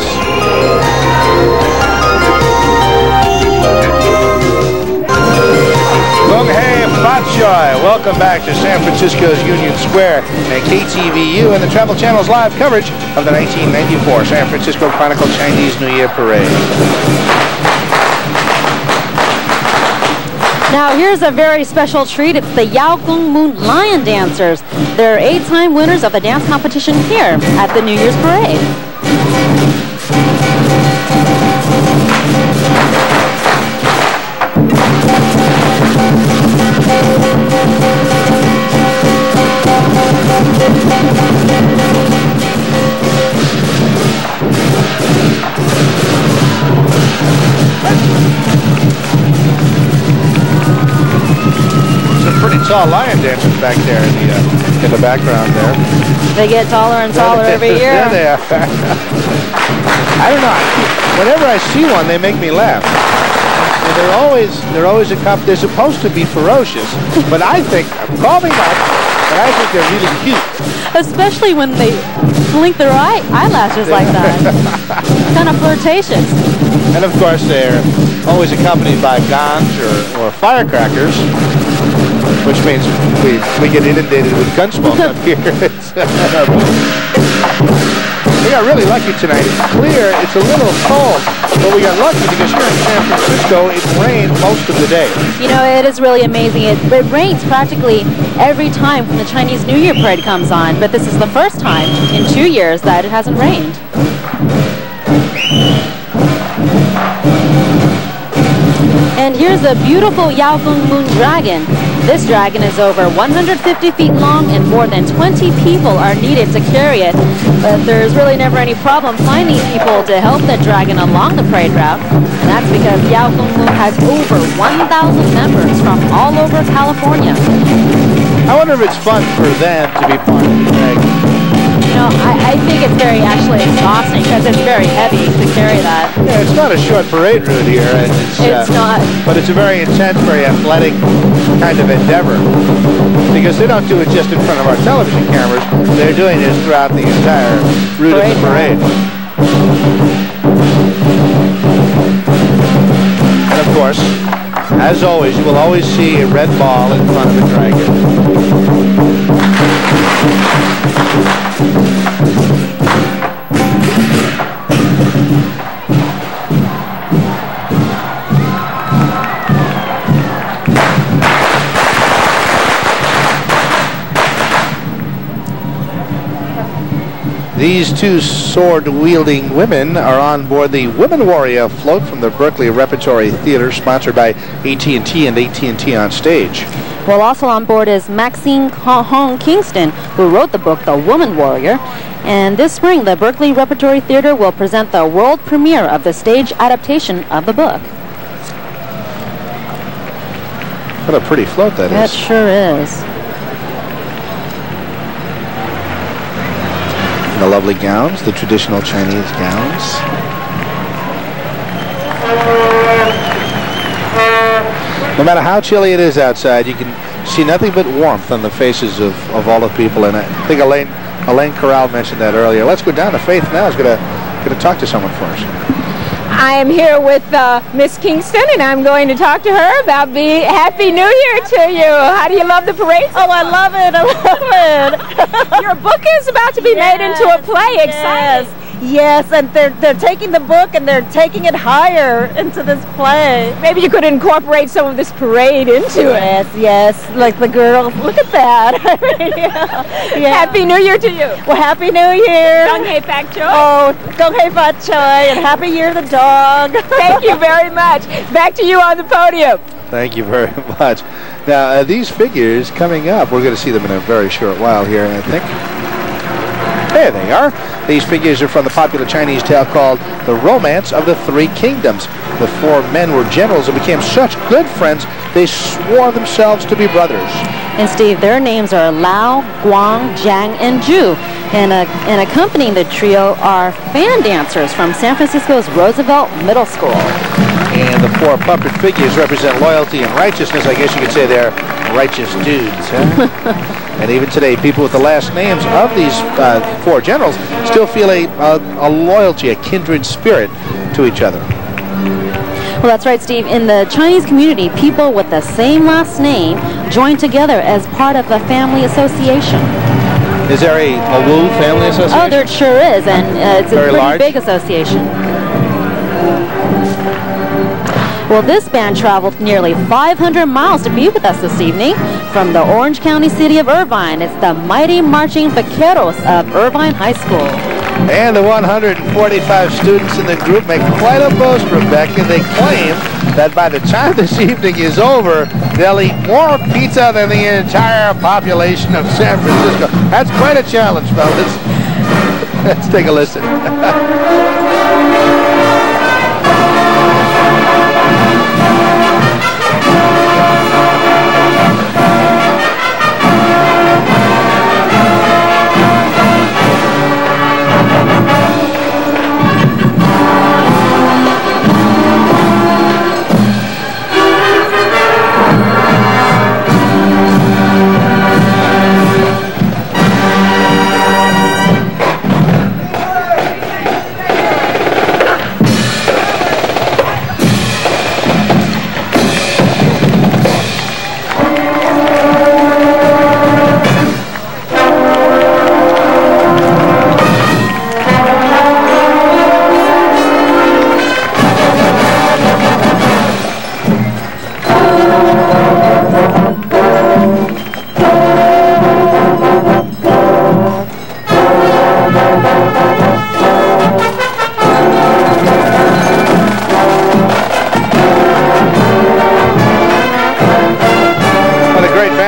Kung Hei Fat Choy. Welcome back to San Francisco's Union Square and KTVU and the Travel Channel's live coverage of the 1994 San Francisco Chronicle Chinese New Year Parade. Now here's a very special treat. It's the Yao Gong Moon Lion Dancers. They're 8-time winners of the dance competition here at the New Year's Parade. tall lion dancers back there in the background there. They get taller and taller every year. Yeah, they are. I don't know. Whenever I see one, they make me laugh. And they're always they're supposed to be ferocious, but I think, call me nuts, but I think they're really cute. Especially when they blink their eyelashes like that. Kind of flirtatious. And of course, they're always accompanied by guns or firecrackers, which means we get inundated with gun smoke up here. We got really lucky tonight. It's clear, it's a little cold, but we got lucky because here in San Francisco, it rained most of the day. You know, it is really amazing. It rains practically every time when the Chinese New Year parade comes on, but this is the first time in 2 years that it hasn't rained. And here's a beautiful Yaogong Moon Dragon. This dragon is over 150 feet long and more than 20 people are needed to carry it. But there's really never any problem finding people to help the dragon along the parade route. And that's because Yaogong Moon has over 1,000 members from all over California. I wonder if it's fun for them to be part of the dragon. You know, I think it's very actually exhausting because it's very heavy to carry that. Yeah, it's not a short parade route here. And it's not. But it's a very intense, very athletic kind of endeavor. Because they don't do it just in front of our television cameras. They're doing this throughout the entire route of the parade. And of course, as always, you will always see a red ball in front of the dragon. These two sword-wielding women are on board the Women Warrior float from the Berkeley Repertory Theater, sponsored by AT&T and AT&T On Stage. Well, also on board is Maxine Hong Kingston, who wrote the book, The Woman Warrior. And this spring, the Berkeley Repertory Theater will present the world premiere of the stage adaptation of the book. What a pretty float that is. That sure is. The lovely gowns, the traditional Chinese gowns. No matter how chilly it is outside, you can see nothing but warmth on the faces of all the people. And I think Elaine Corral mentioned that earlier. Let's go down to Faith now. Is going to talk to someone first. I am here with Miss Kingston, and I'm going to talk to her about the Happy New Year to you. How do you love the parade? Oh, I love it. I love it. Your book is about to be made into a play. Exciting. Yes, and they're taking the book and they're taking it higher into this play. Maybe you could incorporate some of this parade into it. Yes, like the girls. Look at that. Yeah. Happy New Year to you. Well, Happy New Year. Gong Hei Fat Choi. Oh, Gong Hei Fat Choi, and Happy Year the dog. Thank you very much. Back to you on the podium. Thank you very much. Now, these figures coming up, we're going to see them in a very short while here, I think. There they are. These figures are from the popular Chinese tale called The Romance of the Three Kingdoms. The four men were generals and became such good friends, they swore themselves to be brothers. And Steve, their names are Lao, Guang, Jiang, and Zhu. And accompanying the trio are fan dancers from San Francisco's Roosevelt Middle School. And the four puppet figures represent loyalty and righteousness. I guess you could say they're righteous dudes, huh? And even today, people with the last names of these four generals still feel a loyalty, a kindred spirit to each other. Well, that's right, Steve. In the Chinese community, people with the same last name join together as part of a family association. Is there a Wu family association? Oh, there sure is, and it's a pretty big association. Well, this band traveled nearly 500 miles to be with us this evening from the Orange County city of Irvine. It's the Mighty Marching Vaqueros of Irvine High School. And the 145 students in the group make quite a boast, Rebecca. They claim that by the time this evening is over, they'll eat more pizza than the entire population of San Francisco. That's quite a challenge, fellas. Let's take a listen.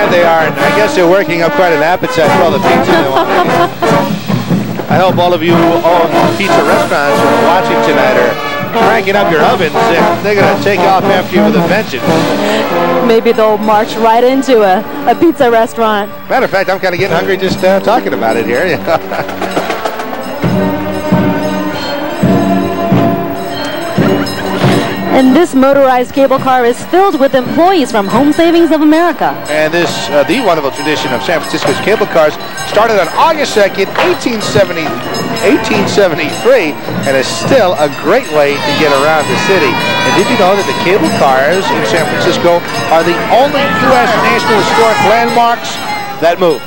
There they are, and I guess they're working up quite an appetite for all the pizza they want. I hope all of you who own pizza restaurants who are watching tonight are cranking up your ovens. They're going to take off after you with a vengeance. Maybe they'll march right into a pizza restaurant. Matter of fact, I'm kind of getting hungry just talking about it here. And this motorized cable car is filled with employees from Home Savings of America. And this, the wonderful tradition of San Francisco's cable cars started on August 2nd, 1873, and is still a great way to get around the city. And did you know that the cable cars in San Francisco are the only U.S. National Historic landmarks that move?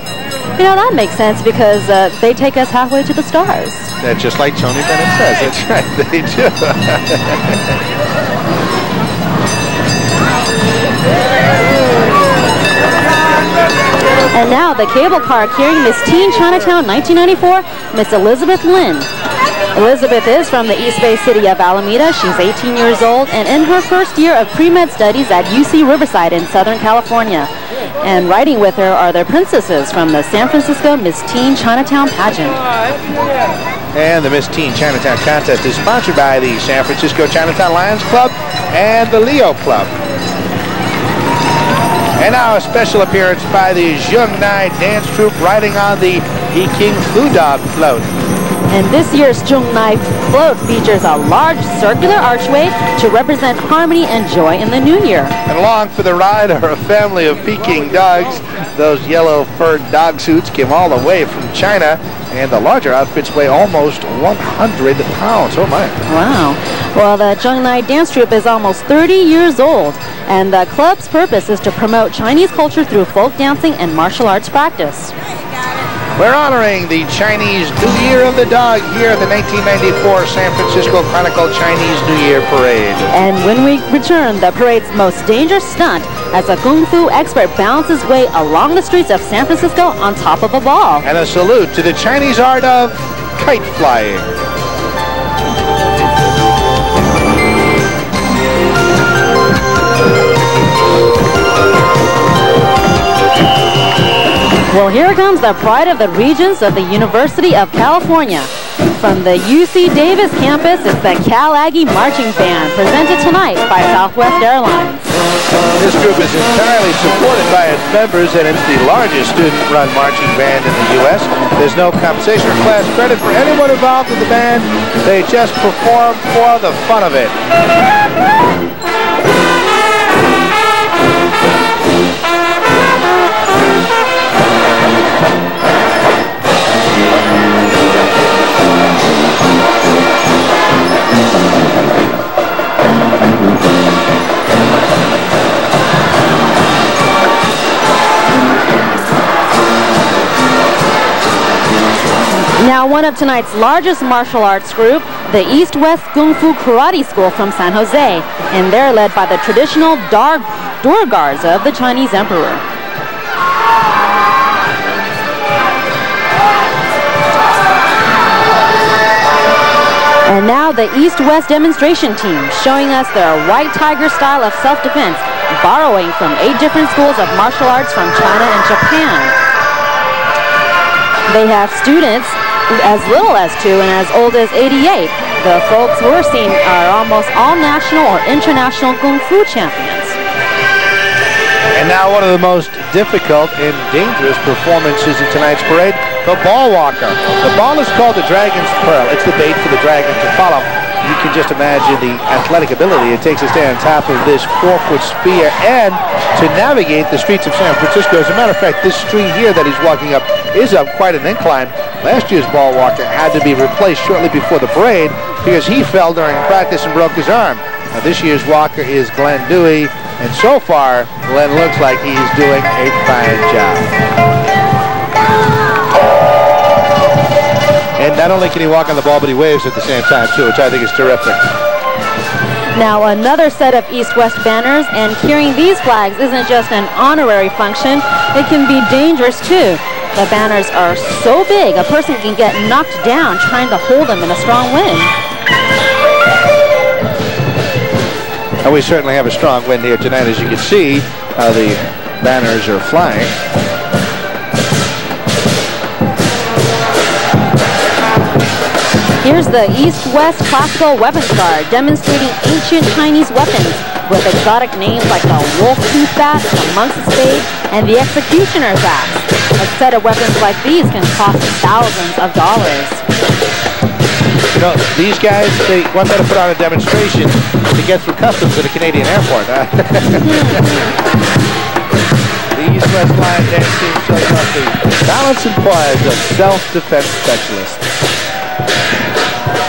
You know, that makes sense because they take us halfway to the stars. That's just like Tony Bennett says. That's right, they do. And now the cable car carrying Miss Teen Chinatown 1994, Miss Elizabeth Lynn. Elizabeth is from the East Bay city of Alameda. She's 18 years old and in her first year of pre-med studies at UC Riverside in Southern California. And riding with her are the princesses from the San Francisco Miss Teen Chinatown pageant. And the Miss Teen Chinatown contest is sponsored by the San Francisco Chinatown Lions Club and the Leo Club. And now a special appearance by the Zhongnai dance troupe riding on the King Fu Dog float. And this year's Zhongnai float features a large circular archway to represent harmony and joy in the new year. And along for the ride are a family of Peking dogs. Those yellow furred dog suits came all the way from China, and the larger outfits weigh almost 100 pounds. Oh my. Wow. Well, the Zhongnai dance troupe is almost 30 years old, and the club's purpose is to promote Chinese culture through folk dancing and martial arts practice. We're honoring the Chinese New Year of the Dog here at the 1994 San Francisco Chronicle Chinese New Year Parade. And when we return, the parade's most dangerous stunt as a Kung Fu expert balances way along the streets of San Francisco on top of a ball. And a salute to the Chinese art of kite flying. Well, here comes the pride of the Regents of the University of California. From the UC Davis campus, it's the Cal Aggie Marching Band, presented tonight by Southwest Airlines. This group is entirely supported by its members, and it's the largest student-run marching band in the U.S. There's no compensation or class credit for anyone involved in the band. They just perform for the fun of it. Now, one of tonight's largest martial arts group, the East-West Kung Fu Karate School from San Jose, and they're led by the traditional door guards of the Chinese Emperor. And now the East-West demonstration team, showing us their white tiger style of self-defense, borrowing from 8 different schools of martial arts from China and Japan. They have students as little as 2 and as old as 88. The folks we're seeing are almost all national or international Kung Fu champions. And now one of the most difficult and dangerous performances in tonight's parade, the ball walker. The ball is called the Dragon's Pearl. It's the bait for the dragon to follow. You can just imagine the athletic ability it takes to stay on top of this 4-foot spear and to navigate the streets of San Francisco. As a matter of fact, this street here that he's walking up is up quite an incline. Last year's ball walker had to be replaced shortly before the parade because he fell during practice and broke his arm. Now, this year's walker is Glenn Dewey, and so far, Glenn looks like he's doing a fine job. And not only can he walk on the ball, but he waves at the same time, too, which I think is terrific. Now, another set of East-West banners, and carrying these flags isn't just an honorary function, it can be dangerous, too. The banners are so big, a person can get knocked down trying to hold them in a strong wind. And we certainly have a strong wind here tonight, as you can see. The banners are flying. Here's the East-West Classical Weapons Guard demonstrating ancient Chinese weapons with exotic names like the wolf-tooth bat, the monk's spade, and the executioner's axe. A set of weapons like these can cost thousands of dollars. You know, these guys, they want that to put on a demonstration to get through customs at a Canadian airport. The East-West Line dance team shows off the balance and poise of self-defense specialists.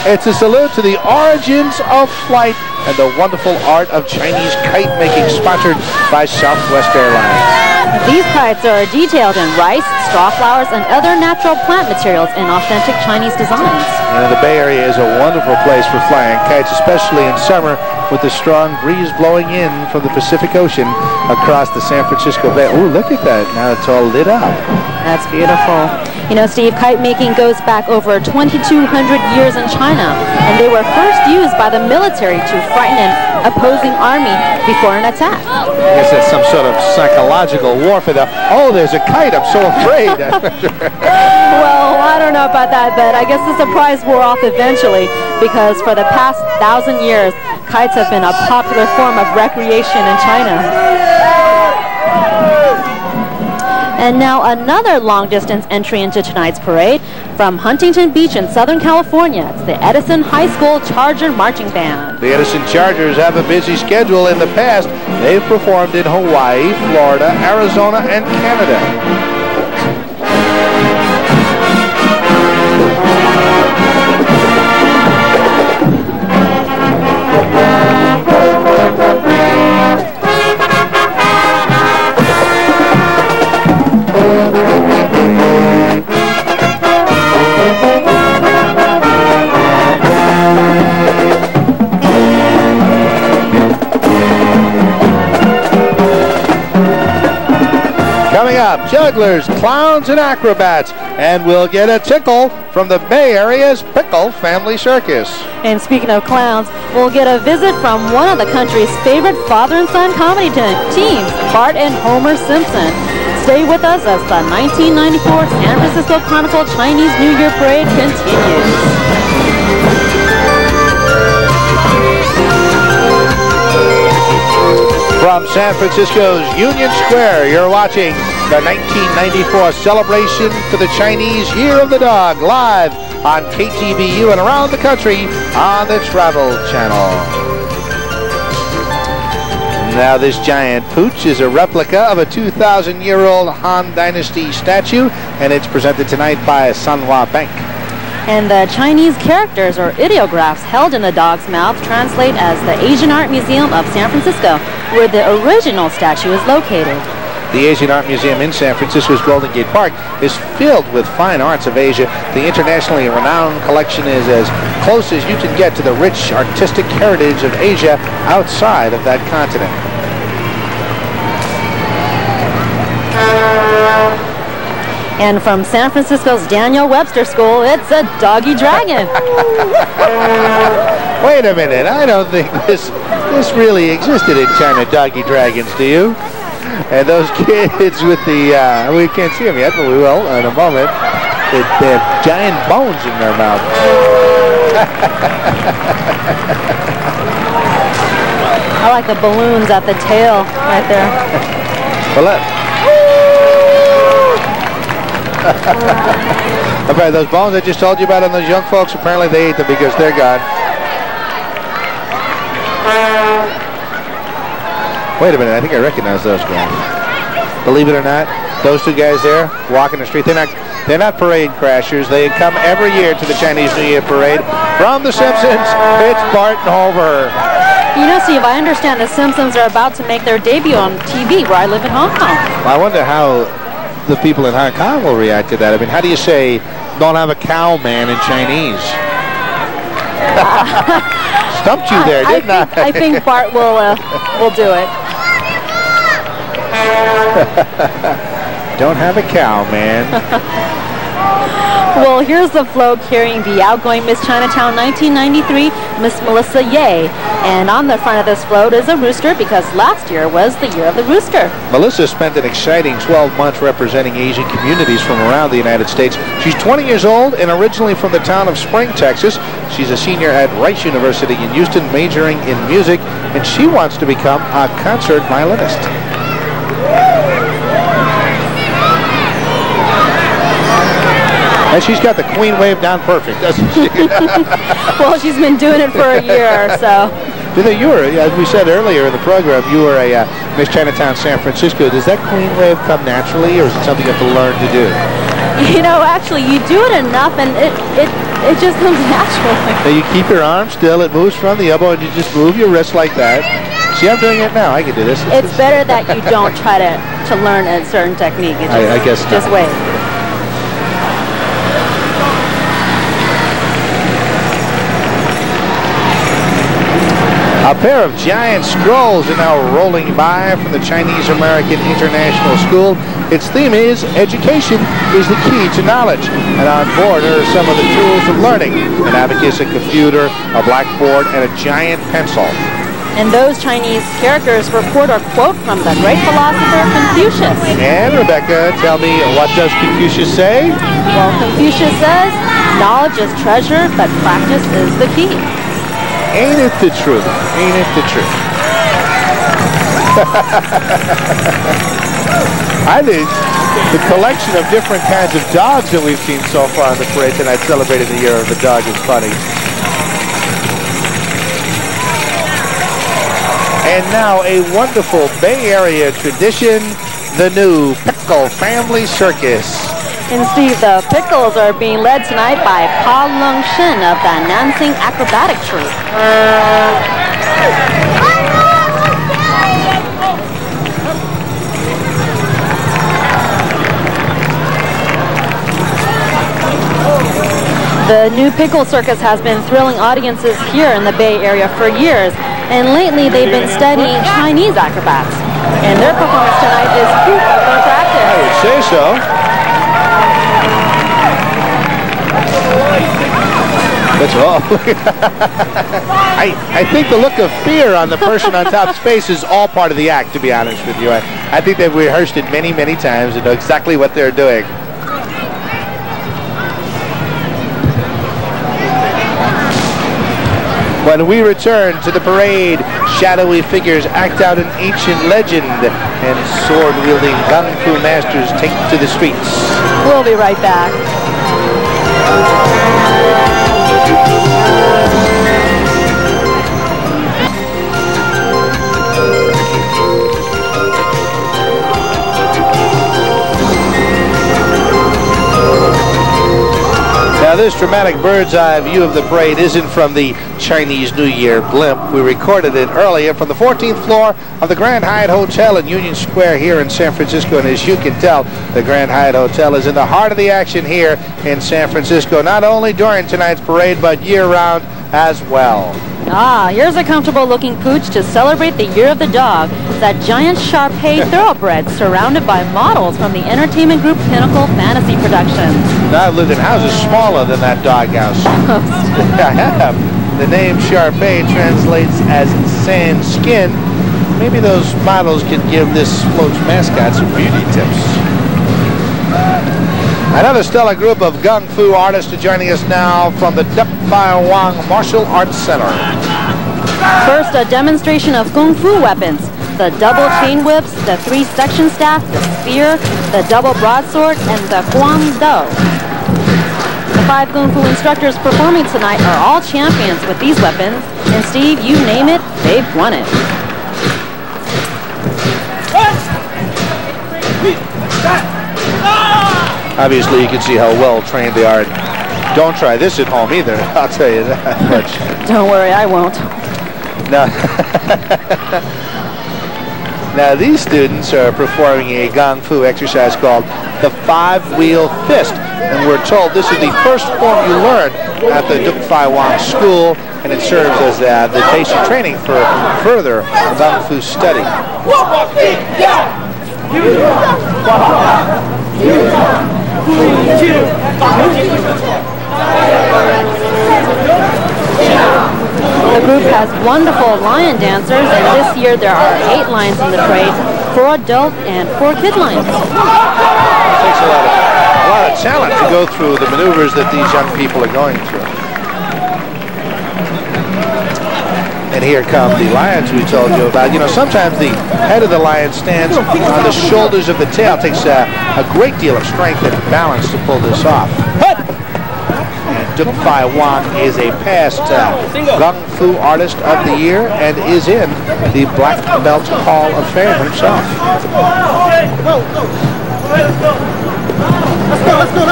It's a salute to the origins of flight and the wonderful art of Chinese kite making, sponsored by Southwest Airlines. These kites are detailed in rice, straw flowers, and other natural plant materials in authentic Chinese designs. You know, the Bay Area is a wonderful place for flying kites, especially in summer with the strong breeze blowing in from the Pacific Ocean across the San Francisco Bay. Oh, look at that. Now it's all lit up. That's beautiful. You know, Steve, kite making goes back over 2,200 years in China, and they were first used by the military to frighten an opposing army before an attack. I guess that's some sort of psychological warfare. Oh, there's a kite. I'm so afraid. Well, I don't know about that, but I guess the surprise wore off eventually, because for the past 1,000 years, kites have been a popular form of recreation in China. And now another long-distance entry into tonight's parade from Huntington Beach in Southern California. It's the Edison High School Charger Marching Band. The Edison Chargers have a busy schedule. In the past, they've performed in Hawaii, Florida, Arizona, and Canada. Coming up, jugglers, clowns, and acrobats. And we'll get a tickle from the Bay Area's Pickle Family Circus. And speaking of clowns, we'll get a visit from one of the country's favorite father and son comedy teams, Bart and Homer Simpson. Stay with us as the 1994 San Francisco Chronicle Chinese New Year Parade continues. From San Francisco's Union Square, you're watching the 1994 celebration for the Chinese Year of the Dog, live on KTVU and around the country on the Travel Channel. Now this giant pooch is a replica of a 2,000-year-old Han Dynasty statue, and it's presented tonight by Sanhua Bank. And the Chinese characters or ideographs held in the dog's mouth translate as the Asian Art Museum of San Francisco, where the original statue is located. The Asian Art Museum in San Francisco's Golden Gate Park is filled with fine arts of Asia. The internationally renowned collection is as close as you can get to the rich artistic heritage of Asia outside of that continent. And from San Francisco's Daniel Webster School, it's a doggy dragon. Wait a minute, I don't think this really existed in China, doggy dragons, do you? And those kids with the, we can't see them yet, but we will in a moment. They have giant bones in their mouth. I like the balloons at the tail right there. Well, okay, those bones I just told you about on those young folks, apparently they ate them because they're gone. Wait a minute, I think I recognize those guys. Believe it or not, those two guys there walking the street, they're not parade crashers. They come every year to the Chinese New Year parade. From The Simpsons, it's Bart and Homer. You know, Steve, I understand the Simpsons are about to make their debut on TV where I live in Hong Kong. I wonder how the people in Hong Kong will react to that. I mean, how do you say "don't have a cow, man" in Chinese? Stumped you there, didn't I? I think Bart will do it. Don't have a cow, man. Well, here's the float carrying the outgoing Miss Chinatown 1993, Miss Melissa Ye. And on the front of this float is a rooster because last year was the year of the rooster. Melissa spent an exciting 12 months representing Asian communities from around the United States. She's 20 years old and originally from the town of Spring, Texas. She's a senior at Rice University in Houston, majoring in music, and she wants to become a concert violinist. And she's got the queen wave down perfect, doesn't she? Well, she's been doing it for a year, so. You were, as we said earlier in the program, you were a Miss Chinatown San Francisco. Does that queen wave come naturally, or is it something you have to learn to do? You know, actually, you do it enough, and it just comes naturally. Now you keep your arm still. It moves from the elbow, and you just move your wrist like that. See, I'm doing it now. I can do this. It's better that you don't try to learn a certain technique. I guess not. Just wait. A pair of giant scrolls are now rolling by from the Chinese American International School. Its theme is education is the key to knowledge. And on board are some of the tools of learning: an abacus, a computer, a blackboard, and a giant pencil. And those Chinese characters report a quote from the great philosopher Confucius. And Rebecca, tell me, what does Confucius say? Well, Confucius says, knowledge is treasure, but practice is the key. Ain't it the truth? Ain't it the truth? I think the collection of different kinds of dogs that we've seen so far on the parade tonight celebrating the year of the dog is funny. And now a wonderful Bay Area tradition, the new Pickle Family Circus. And Steve, the pickles are being led tonight by Pa Lung Shin of the Nansing Acrobatic Troupe. The new Pickle Circus has been thrilling audiences here in the Bay Area for years, and lately they've been studying Chinese acrobats. And their performance tonight is proof of their practice. I would say so. That's all. I think the look of fear on the person on top's face is all part of the act, to be honest with you. I think they've rehearsed it many, many times and know exactly what they're doing. When we return to the parade, shadowy figures act out an ancient legend, and sword-wielding kung fu masters take to the streets. We'll be right back. Now, this dramatic bird's-eye view of the parade isn't from the Chinese New Year blimp. We recorded it earlier from the 14th floor of the Grand Hyatt Hotel in Union Square here in San Francisco. And as you can tell, the Grand Hyatt Hotel is in the heart of the action here in San Francisco, not only during tonight's parade, but year-round as well. Ah, here's a comfortable-looking pooch to celebrate the Year of the Dog. That giant Shar-Pei thoroughbred surrounded by models from the entertainment group Pinnacle Fantasy Productions. Now, I've lived in houses smaller than that doghouse. I have. The name Shar-Pei translates as sand skin. Maybe those models can give this float's mascot some beauty tips. Another stellar group of Kung Fu artists are joining us now from the Dup Bai Wang Martial Arts Center. First, a demonstration of Kung Fu weapons. The double chain whips, the 3-section staff, the spear, the double broadsword, and the Guan Do. The 5 Kung Fu instructors performing tonight are all champions with these weapons. And Steve, you name it, they've won it. Obviously, you can see how well trained they are. Don't try this at home either, I'll tell you that much. Don't worry, I won't. Now these students are performing a Kung Fu exercise called the 5-wheel fist. And we're told this is the first form you learn at the Dup Bai Wang School, and it serves as the basic training for further Kung Fu study. The group has wonderful lion dancers, and this year there are 8 lions in the parade, 4 adult and 4 kid lions. It takes a lot of talent to go through the maneuvers that these young people are going through. And here come the lions we told you about. You know, sometimes the head of the lion stands on the shoulders of the tail. It takes a great deal of strength and balance to pull this off. Duk Fai Wang is a past Kung Fu Artist of the Year and is in the Black Belt Hall of Fame himself. Let's go.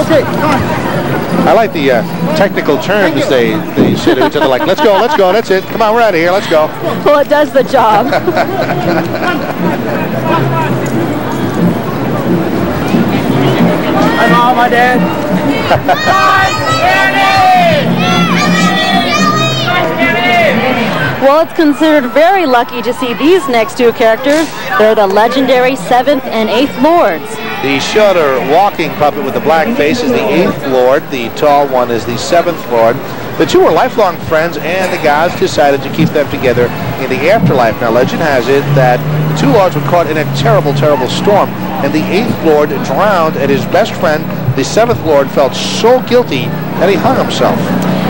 Okay, come on. I like the technical terms they say to each other, like, let's go, that's it. Come on, we're out of here, let's go. Well, it does the job. Hi, Mom, hi, Dad. Well, it's considered very lucky to see these next 2 characters. They're the legendary 7th and 8th Lords. The shorter walking puppet with the black face is the 8th Lord. The tall one is the 7th Lord. The 2 are lifelong friends, and the gods decided to keep them together in the afterlife. Now, legend has it that the 2 lords were caught in a terrible, terrible storm, and the 8th Lord drowned, and his best friend, the 7th Lord, felt so guilty that he hung himself.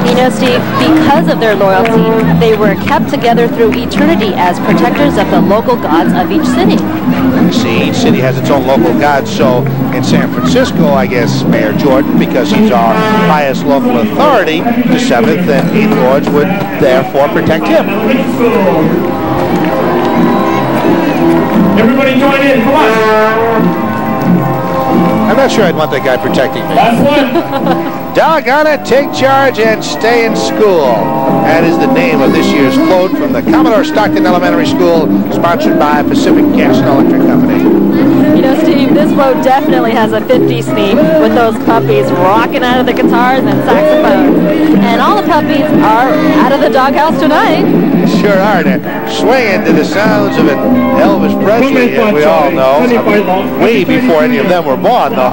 You know, Steve, because of their loyalty, they were kept together through eternity as protectors of the local gods of each city. See, each city has its own local gods, so in San Francisco, I guess Mayor Jordan, because he's our highest local authority, the 7th and 8th Lords would therefore protect him. Everybody join in, come on. I'm not sure I'd want that guy protecting me. Last one. Doggone it, take charge and stay in school. That is the name of this year's float from the Commodore Stockton Elementary School, sponsored by Pacific Gas and Electric Company. You know, Steve, this float definitely has a 50s theme, with those puppies rocking out of the guitars and saxophones. And all the puppies are out of the doghouse tonight. Sure are. They're swinging to the sounds of an Elvis Presley, and we all know, way before any of them were born, though.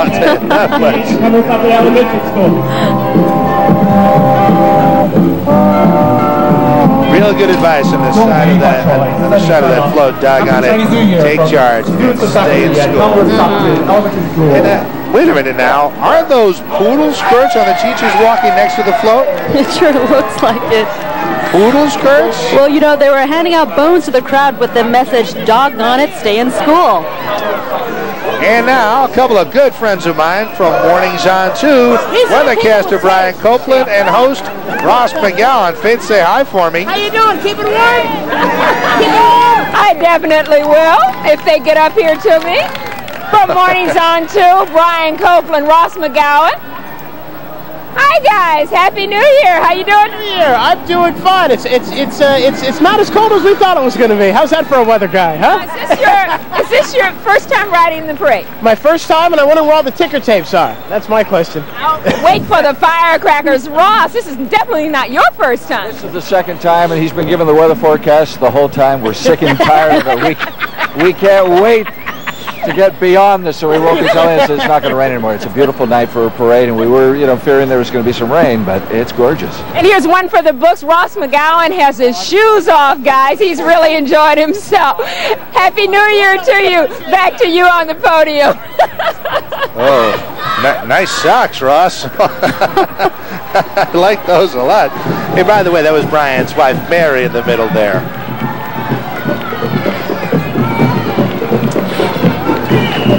Real good advice on the side of that float. Doggone it, take charge and stay in school. And, wait a minute now, aren't those poodle skirts on the teachers walking next to the float? It sure looks like it. Poodle skirts? Well, you know, they were handing out bones to the crowd with the message, doggone it, stay in school. And now, a couple of good friends of mine from Mornings on 2, weathercaster Brian Copeland and host Ross McGowan. Faith, say hi for me. How you doing? Keep it warm? Keep it warm? I definitely will, if they get up here to me. From Mornings on 2, Brian Copeland, Ross McGowan. Hi guys, Happy New Year. How you doing? New Year. I'm doing fine. It's not as cold as we thought it was going to be. How's that for a weather guy, huh? Is this your first time riding the parade? My first time, and I wonder where all the ticker tapes are. That's my question. Wait for the firecrackers. Ross, this is definitely not your first time. This is the second time, and he's been given the weather forecast the whole time. We're sick and tired of it. We can't wait to get beyond this, so we won't be telling us it's not going to rain anymore. It's a beautiful night for a parade, and we were, fearing there was going to be some rain, but it's gorgeous. And here's one for the books. Ross McGowan has his shoes off, guys. He's really enjoyed himself. Happy New Year to you. Back to you on the podium. Oh, nice socks, Ross. I like those a lot. Hey, by the way, that was Brian's wife, Mary, in the middle there.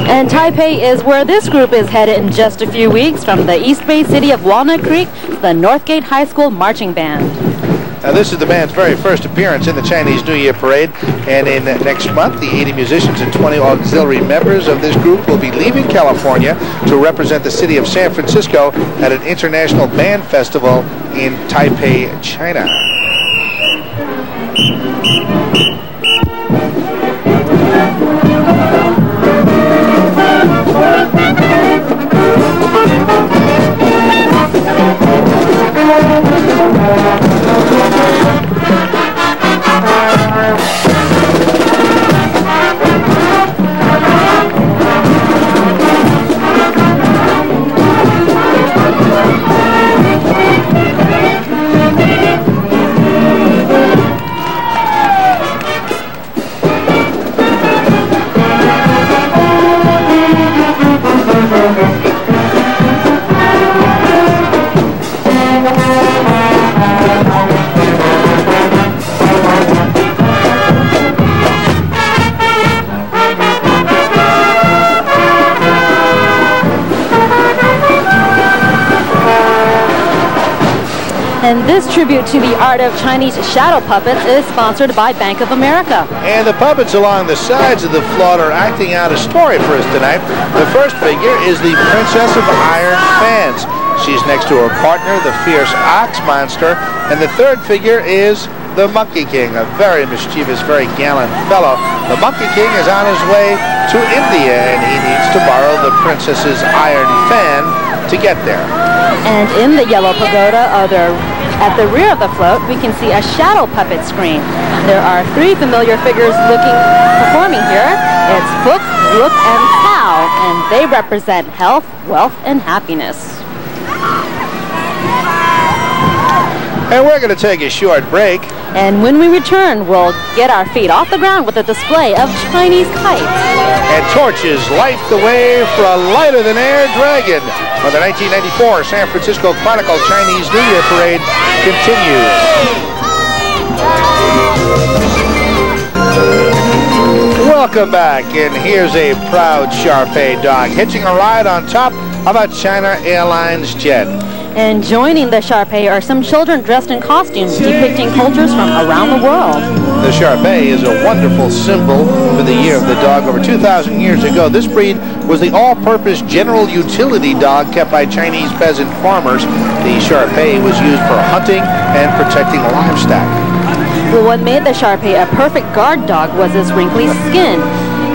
And Taipei is where this group is headed in just a few weeks, from the East Bay city of Walnut Creek to the Northgate High School Marching Band. Now, this is the band's very first appearance in the Chinese New Year Parade, and in next month, the 80 musicians and 20 auxiliary members of this group will be leaving California to represent the city of San Francisco at an international band festival in Taipei, China. And this tribute to the art of Chinese shadow puppets is sponsored by Bank of America. And the puppets along the sides of the float are acting out a story for us tonight. The first figure is the Princess of Iron Fans. She's next to her partner, the fierce ox monster. And the third figure is the Monkey King, a very mischievous, very gallant fellow. The Monkey King is on his way to India, and he needs to borrow the princess's iron fan to get there. And in the yellow pagoda, at the rear of the float, we can see a shadow puppet screen. There are 3 familiar figures performing here. It's Fook, Look, and Cow, and they represent health, wealth, and happiness. And we're going to take a short break. And when we return, we'll get our feet off the ground with a display of Chinese kites. And torches light the way for a lighter-than-air dragon. When the 1994 San Francisco Chronicle Chinese New Year Parade continues. Welcome back, and here's a proud Shar-Pei dog hitching a ride on top of a China Airlines jet. And joining the Shar-Pei are some children dressed in costumes depicting cultures from around the world. The Shar-Pei is a wonderful symbol for the year of the dog. Over 2,000 years ago, this breed was the all-purpose general utility dog kept by Chinese peasant farmers. The Shar-Pei was used for hunting and protecting livestock. Well, what made the Shar-Pei a perfect guard dog was its wrinkly skin.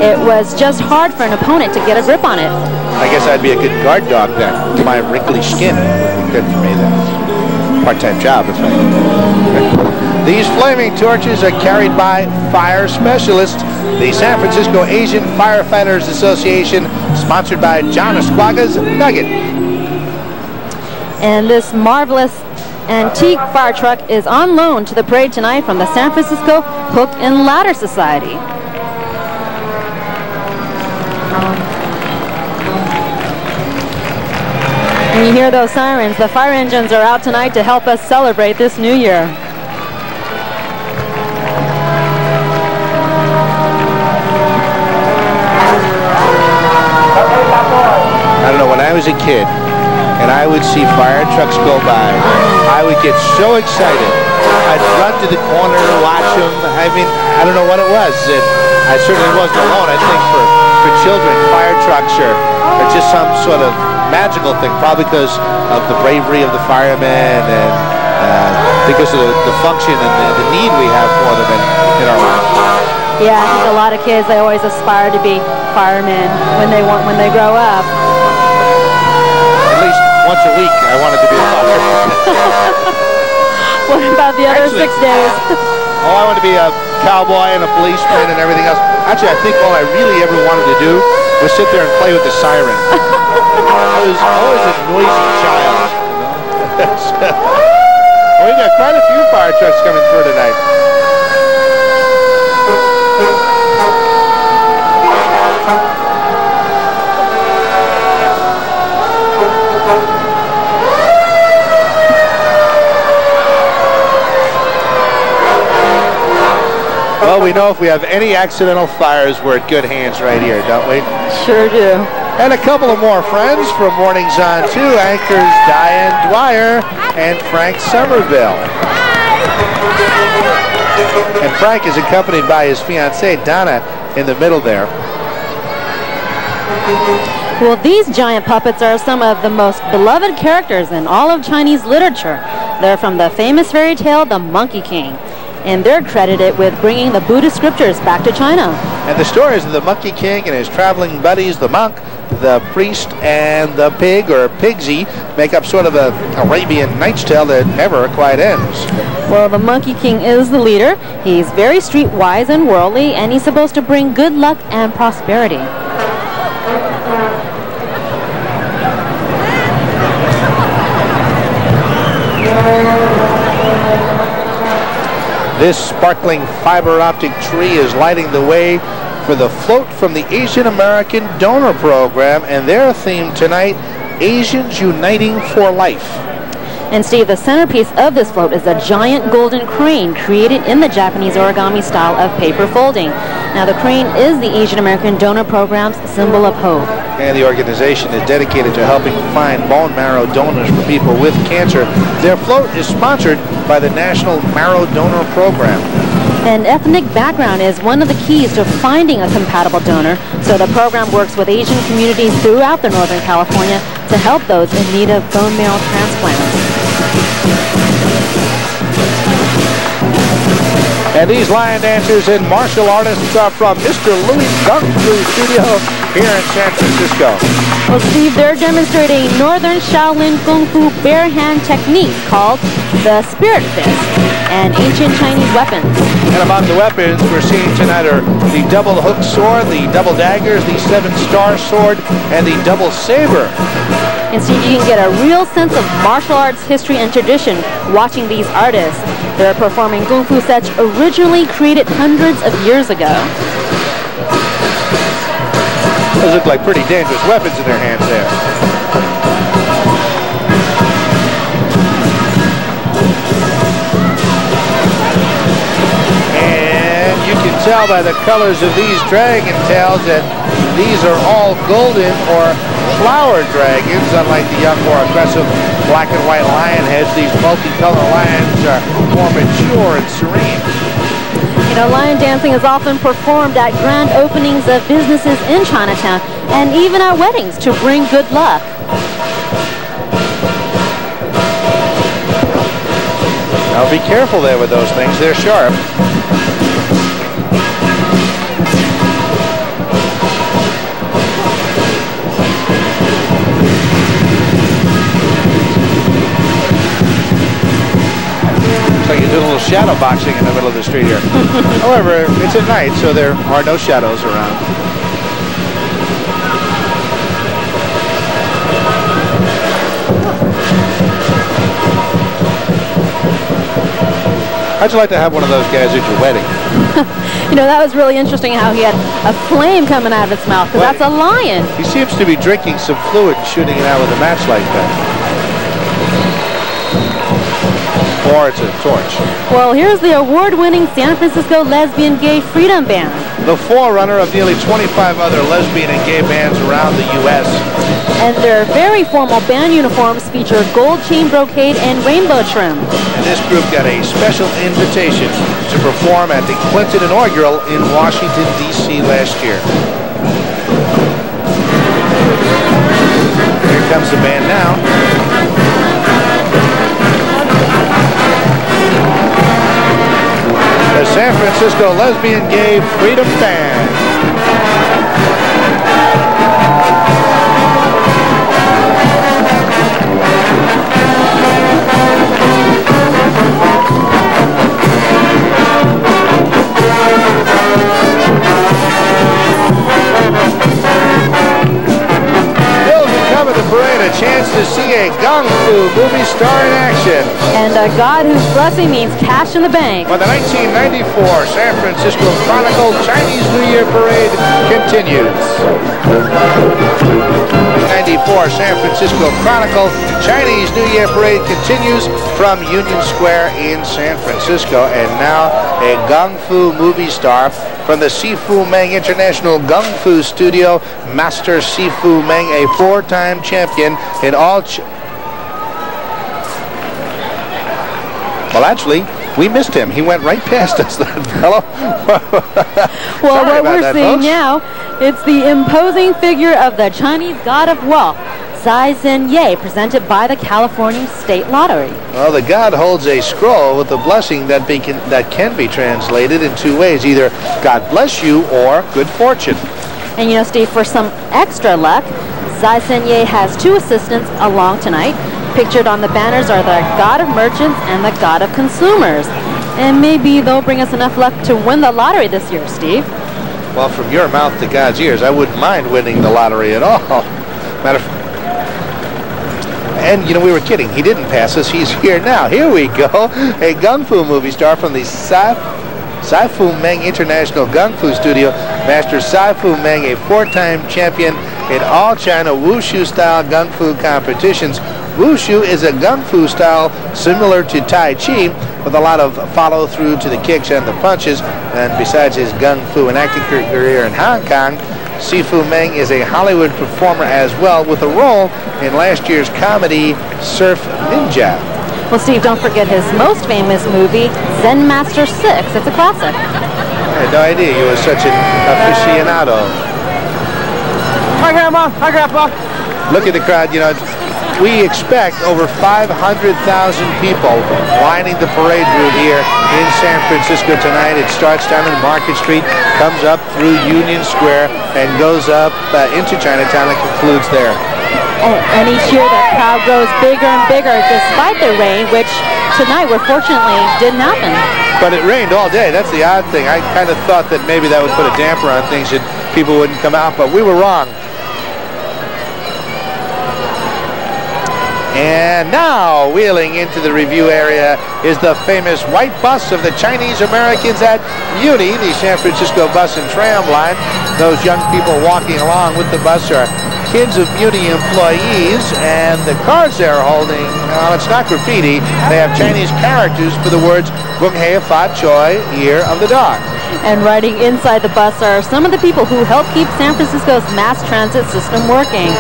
It was just hard for an opponent to get a grip on it. I guess I'd be a good guard dog then. My wrinkly skin would be good for me then. Part-time job, if I... These flaming torches are carried by fire specialists. The San Francisco Asian Firefighters Association, sponsored by John Esquaga's Nugget. And this marvelous antique fire truck is on loan to the parade tonight from the San Francisco Hook and Ladder Society. And you hear those sirens. The fire engines are out tonight to help us celebrate this new year. I don't know, when I was a kid and I would see fire trucks go by, I would get so excited. I'd run to the corner to watch them. I mean, I don't know what it was. I certainly wasn't alone. I think for children, fire trucks are just some sort of magical thing, probably because of the bravery of the firemen and because of the function and the need we have for them in our lives. Yeah, I think a lot of kids, they always aspire to be firemen when they grow up. At least once a week, I wanted to be a fireman. What about the other 6 days? I wanted to be a cowboy and a policeman and everything else. Actually, I think all I really ever wanted to do was sit there and play with the siren. I was always a noisy child. Well, we got quite a few fire trucks coming through tonight. Well, we know if we have any accidental fires, we're in good hands right here, don't we? Sure do. And a couple of more friends from Mornings on 2, anchors Diane Dwyer and Frank Somerville. And Frank is accompanied by his fiancée, Donna, in the middle there. Well, these giant puppets are some of the most beloved characters in all of Chinese literature. They're from the famous fairy tale, The Monkey King. And they're credited with bringing the Buddhist scriptures back to China. And the stories of the Monkey King and his traveling buddies, the monk, the priest, and the pig, or pigsy, make up sort of an Arabian Nights tale that never quite ends. Well, the Monkey King is the leader. He's very streetwise and worldly, and he's supposed to bring good luck and prosperity. This sparkling fiber optic tree is lighting the way for the float from the Asian American Donor Program, and their theme tonight, Asians Uniting for Life. And Steve, the centerpiece of this float is a giant golden crane created in the Japanese origami style of paper folding. Now, the crane is the Asian American Donor Program's symbol of hope. And the organization is dedicated to helping find bone marrow donors for people with cancer. Their float is sponsored by the National Marrow Donor Program. And ethnic background is one of the keys to finding a compatible donor, so the program works with Asian communities throughout the Northern California to help those in need of bone marrow transplants. And these lion dancers and martial artists are from Mr. Louis Kung Fu Studio here in San Francisco. Well, Steve, they're demonstrating Northern Shaolin Kung Fu bare hand technique called the Spirit Fist and ancient Chinese weapons. And among the weapons we're seeing tonight are the double hook sword, the double daggers, the 7-star sword, and the double saber. And Steve, you can get a real sense of martial arts history and tradition watching these artists. They're performing Kung Fu sets originally created hundreds of years ago. Those look like pretty dangerous weapons in their hands there. And you can tell by the colors of these dragon tails that these are all golden or flower dragons. Unlike the young, more aggressive black and white lion heads, these multicolor lions are more mature and serene. You know, lion dancing is often performed at grand openings of businesses in Chinatown and even at weddings to bring good luck. Now be careful there with those things, they're sharp. Like you're doing a little shadow boxing in the middle of the street here. However, it's at night, so there are no shadows around. How'd you like to have one of those guys at your wedding? You know, that was really interesting how he had a flame coming out of his mouth, because that's a lion. He seems to be drinking some fluid and shooting it out with a match like that. Or it's a torch. Well, here's the award-winning San Francisco Lesbian Gay Freedom Band. The forerunner of nearly 25 other lesbian and gay bands around the U.S. And their very formal band uniforms feature gold chain brocade and rainbow trim. And this group got a special invitation to perform at the Clinton Inaugural in Washington, D.C. last year. Here comes the band now. The San Francisco Lesbian Gay Freedom Band. The parade, a chance to see a Kung Fu movie star in action. And a god whose blessing means cash in the bank. Well, the 1994 San Francisco Chronicle Chinese New Year Parade continues. 94 San Francisco Chronicle Chinese New Year Parade continues from Union Square in San Francisco. And now a Kung Fu movie star from the Sifu Meng International Kung Fu Studio, Master Sifu Meng, a 4-time champion in all... Well, actually, we missed him. He went right past us, that fellow. Well, what we're seeing now, it's the imposing figure of the Chinese god of wealth, Zai Zhen-Ye, presented by the California State Lottery. Well, the god holds a scroll with a blessing that can be translated in two ways, either God bless you or good fortune. And you know, Steve, for some extra luck, Zai Zhen-Ye has 2 assistants along tonight. Pictured on the banners are the god of merchants and the god of consumers. And maybe they'll bring us enough luck to win the lottery this year, Steve. Well, from your mouth to God's ears, I wouldn't mind winning the lottery at all. Matter of fact, and, you know, we were kidding. He didn't pass us. He's here now. Here we go. A Kung Fu movie star from the Sifu Meng International Kung Fu Studio. Master Sifu Meng, a 4-time champion in all China Wushu-style Kung Fu competitions. Wushu is a gung fu style similar to Tai Chi, with a lot of follow through to the kicks and the punches. And besides his gung fu and acting career in Hong Kong, Sifu Meng is a Hollywood performer as well, with a role in last year's comedy Surf Ninja. Well, Steve, don't forget his most famous movie, Zen Master 6. It's a classic. I had no idea you were such an aficionado. Hi, Grandma. Hi, Grandpa. Look at the crowd. You know, we expect over 500,000 people lining the parade route here in San Francisco tonight. It starts down in Market Street, comes up through Union Square, and goes up into Chinatown and concludes there. And each year the crowd grows bigger and bigger despite the rain, which tonight, fortunately, didn't happen. But it rained all day. That's the odd thing. I kind of thought that maybe that would put a damper on things and people wouldn't come out, but we were wrong. And now, wheeling into the review area is the famous white bus of the Chinese Americans at UNI, the San Francisco Bus and Tram line. Those young people walking along with the bus are kids of UNI employees, and the cards they're holding, well, it's not graffiti. They have Chinese characters for the words Bung Hei Fa Choi, Year of the Dog. And riding inside the bus are some of the people who help keep San Francisco's mass transit system working.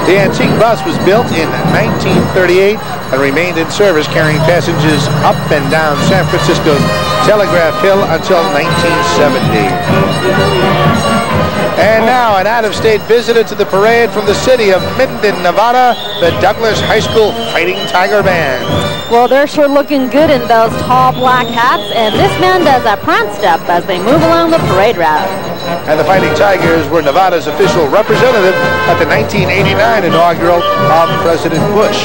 The antique bus was built in 1938 and remained in service, carrying passengers up and down San Francisco's Telegraph Hill until 1970. And now an out-of-state visitor to the parade from the city of Minden, Nevada, the Douglas High School Fighting Tiger Band. Well, they're sure looking good in those tall black hats, and this man does a prance step as they move along the parade route. And the Fighting Tigers were Nevada's official representative at the 1989 inaugural of President Bush.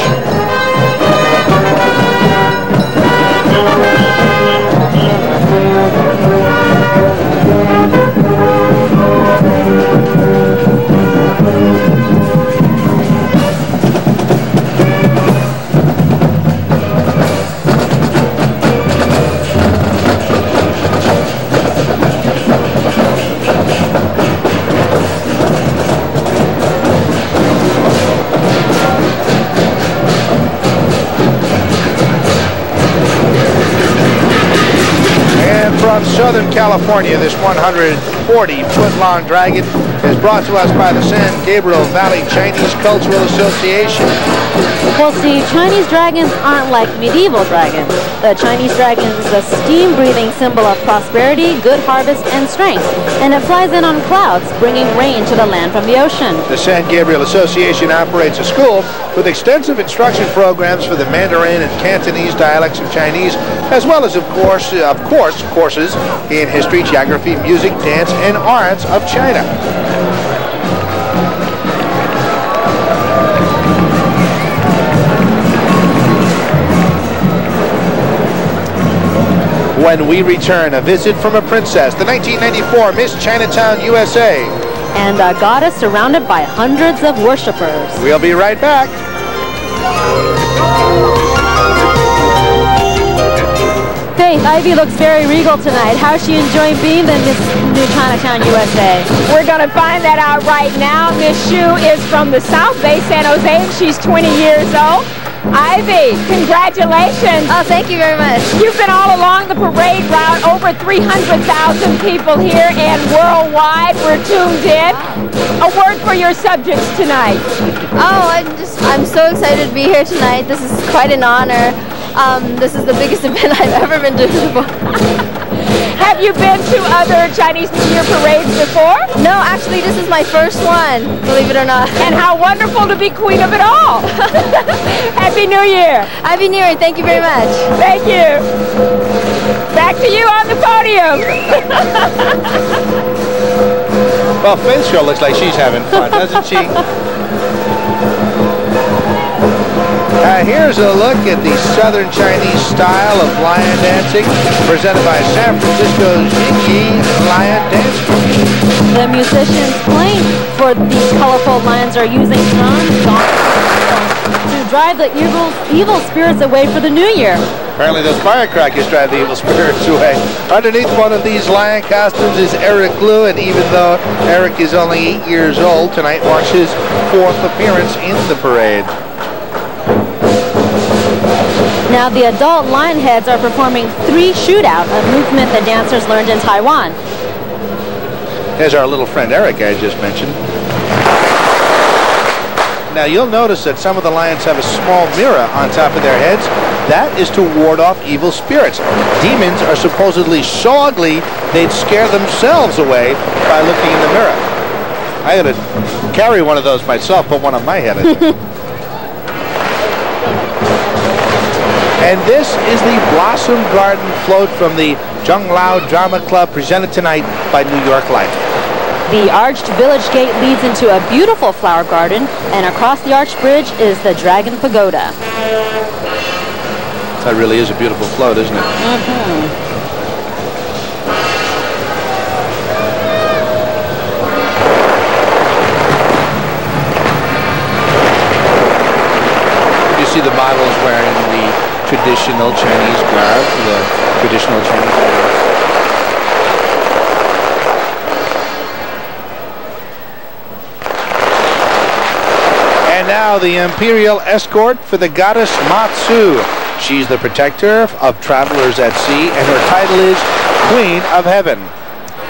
From Southern California, this 140-foot-long dragon is brought to us by the San Gabriel Valley Chinese Cultural Association. Well, see, Chinese dragons aren't like medieval dragons. The Chinese dragon is a steam-breathing symbol of prosperity, good harvest, and strength, and it flies in on clouds, bringing rain to the land from the ocean. The San Gabriel Association operates a school with extensive instruction programs for the Mandarin and Cantonese dialects of Chinese, as well as, of course, courses in history, geography, music, dance, and arts of China. When we return, a visit from a princess, the 1994 Miss Chinatown USA. And a goddess surrounded by hundreds of worshipers. We'll be right back. Faith, Ivy looks very regal tonight. How's she enjoying being the Miss New Chinatown USA? We're going to find that out right now. Miss Xu is from the South Bay, San Jose, and she's 20 years old. Ivy, congratulations. Oh, thank you very much. You've been all along the parade route, over 300,000 people here and worldwide. We're tuned in. A word for your subjects tonight. Oh, I'm so excited to be here tonight. This is quite an honor. This is the biggest event I've ever been to before. Have you been to other Chinese New Year parades before? No, actually, this is my first one, believe it or not. And how wonderful to be queen of it all. Happy New Year. Happy New Year. Thank you very much. Thank you. Back to you on the podium. Well, Faith sure looks like she's having fun, doesn't she? Here's a look at the Southern Chinese style of lion dancing presented by San Francisco's Yingyi Lion Dance Group. The musicians playing for these colorful lions are using drums to drive the evil spirits away for the new year. Apparently those firecrackers drive the evil spirits away. Underneath one of these lion costumes is Eric Liu, and even though Eric is only 8 years old, tonight marks his 4th appearance in the parade. Now the adult lion heads are performing 3 shootout, a movement the dancers learned in Taiwan. There's our little friend Eric I just mentioned. Now you'll notice that some of the lions have a small mirror on top of their heads. That is to ward off evil spirits. Demons are supposedly so ugly they'd scare themselves away by looking in the mirror. I gotta carry one of those myself, put one on my head. I think. And this is the Blossom Garden float from the Zhonglao Drama Club, presented tonight by New York Life. The arched village gate leads into a beautiful flower garden, and across the arched bridge is the Dragon Pagoda. That really is a beautiful float, isn't it? You see the models wearing the traditional Chinese garb, the traditional Chinese garb. And now the imperial escort for the goddess Matsu. She's the protector of travelers at sea, and her title is Queen of Heaven.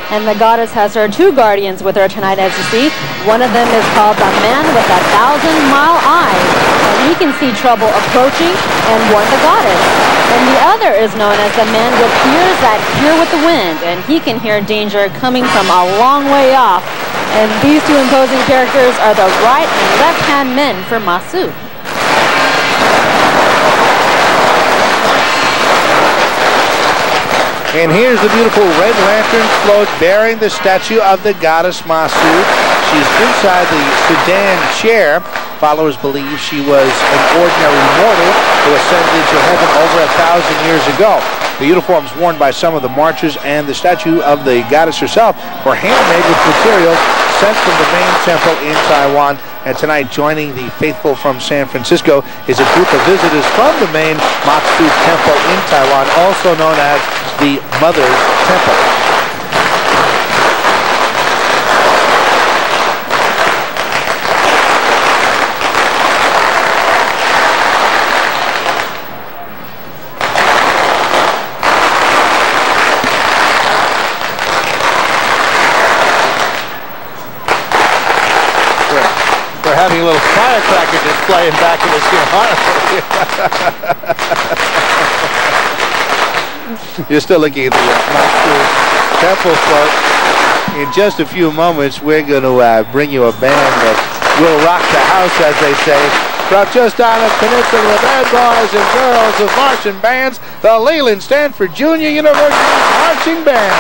And the goddess has her 2 guardians with her tonight, as you see. One of them is called the Man with 1,000-mile Eyes, and he can see trouble approaching and warn the goddess. And the other is known as the Man with Ears that hear with the wind, and he can hear danger coming from a long way off. And these 2 imposing characters are the right and left-hand men for Matsu. And here's the beautiful red lantern float bearing the statue of the goddess Matsu. She's inside the sedan chair. Followers believe she was an ordinary mortal who ascended to heaven over 1,000 years ago. The uniforms worn by some of the marchers and the statue of the goddess herself were handmade with materials sent from the main temple in Taiwan. And tonight, joining the faithful from San Francisco is a group of visitors from the main Matsu Temple in Taiwan, also known as the Mother's Temple. We're having a little firecracker display in back of us here. You're still looking at the Matsu Temple float. In just a few moments, we're going to bring you a band that will rock the house, as they say. From just on the peninsula, the bad boys and girls of marching bands, the Leland Stanford Junior University Marching Band.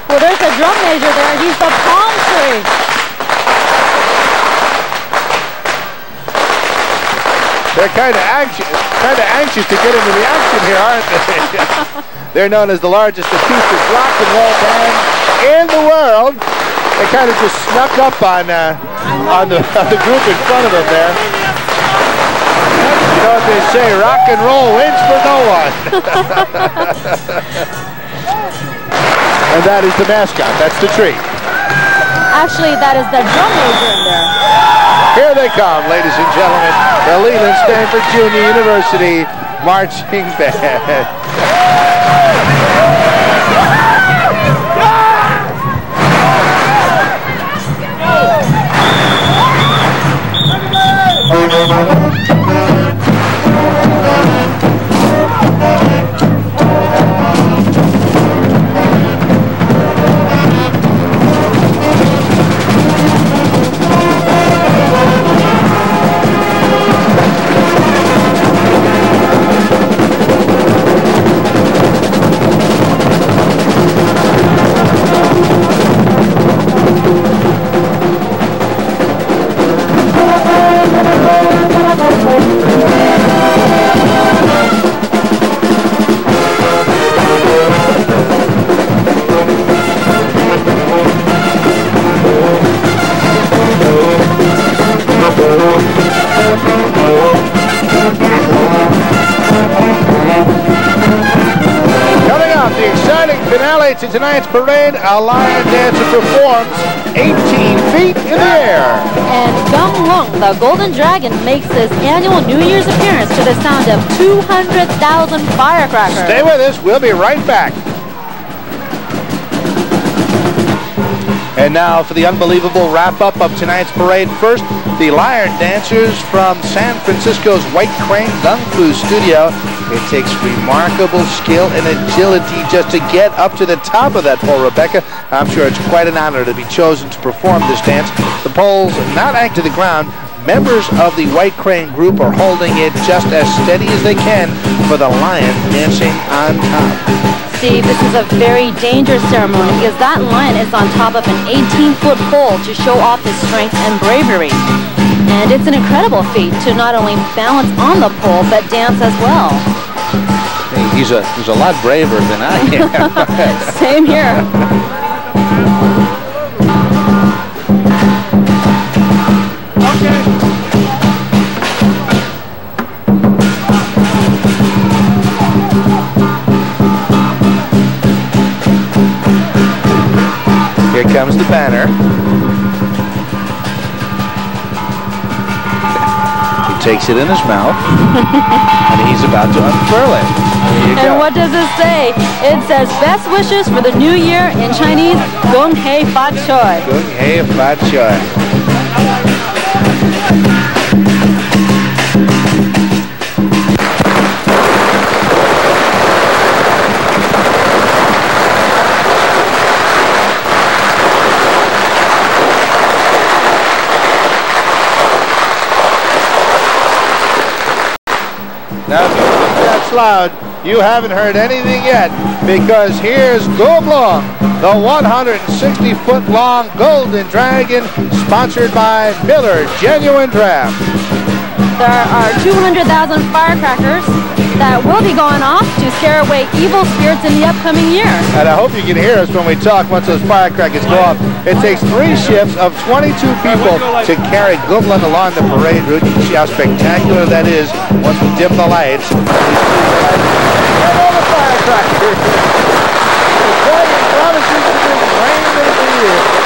Well, there's a drum major there. He's the palm tree. They're kind of anxious to get into the action here, aren't they? They're known as the largest acoustic rock and roll band in the world. They kind of just snuck up on the group in front of them there. You know what they say, rock and roll wins for no one. And that is the mascot. That's the tree. Actually, that is the drum major in there. Here they come, ladies and gentlemen, the Leland Stanford Junior University Marching Band. finale to tonight's parade, a lion dancer performs 18 feet in the air. And Gung Lung, the Golden Dragon, makes his annual New Year's appearance to the sound of 200,000 firecrackers. Stay with us. We'll be right back. And now for the unbelievable wrap-up of tonight's parade. First, the lion dancers from San Francisco's White Crane Kung Fu studio. It takes remarkable skill and agility just to get up to the top of that pole, Rebecca. I'm sure it's quite an honor to be chosen to perform this dance. The poles not anchored to the ground. Members of the White Crane group are holding it just as steady as they can for the lion dancing on top. Steve, this is a very dangerous ceremony because that lion is on top of an 18-foot pole to show off his strength and bravery. And it's an incredible feat to not only balance on the pole, but dance as well. Hey, he's a lot braver than I am. Same here. Here comes the banner. He takes it in his mouth, and he's about to unfurl it. And what does it say? It says, best wishes for the new year in Chinese, Gong Hei Fat Choi. Gong Hei Fat Choi. Now, if you think that's loud, you haven't heard anything yet, because here's Gung Lung, the 160-foot-long Golden Dragon, sponsored by Miller Genuine Draft. There are 200,000 firecrackers that will be going off to scare away evil spirits in the upcoming year. And I hope you can hear us when we talk once those firecrackers go off. It takes 3 shifts of 22 people to carry Gung Lung along the parade route. You can see how spectacular that is once we dim the lights. And all the firecrackers. The dragon promises to bring rain into the year.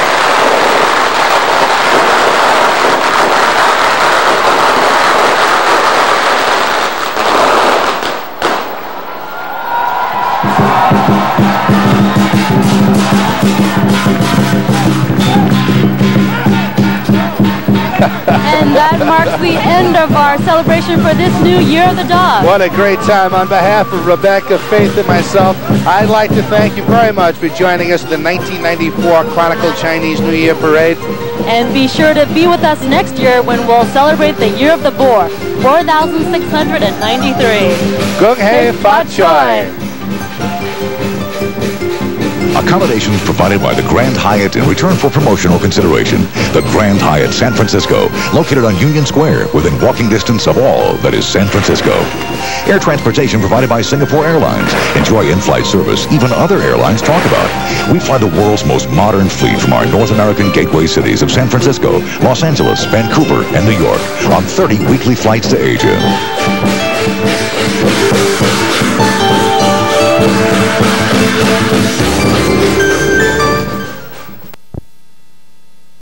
And that marks the end of our celebration for this new Year of the Dog. What a great time. On behalf of Rebecca, Faith, and myself, I'd like to thank you very much for joining us at the 1994 Chronicle Chinese New Year Parade. And be sure to be with us next year when we'll celebrate the Year of the Boar, 4,693. Gong Hei Fat Choi. Accommodations provided by the Grand Hyatt in return for promotional consideration. The Grand Hyatt San Francisco, located on Union Square, within walking distance of all that is San Francisco. Air transportation provided by Singapore Airlines. Enjoy in-flight service even other airlines talk about. We fly the world's most modern fleet from our North American gateway cities of San Francisco, Los Angeles, Vancouver, and New York on 30 weekly flights to Asia.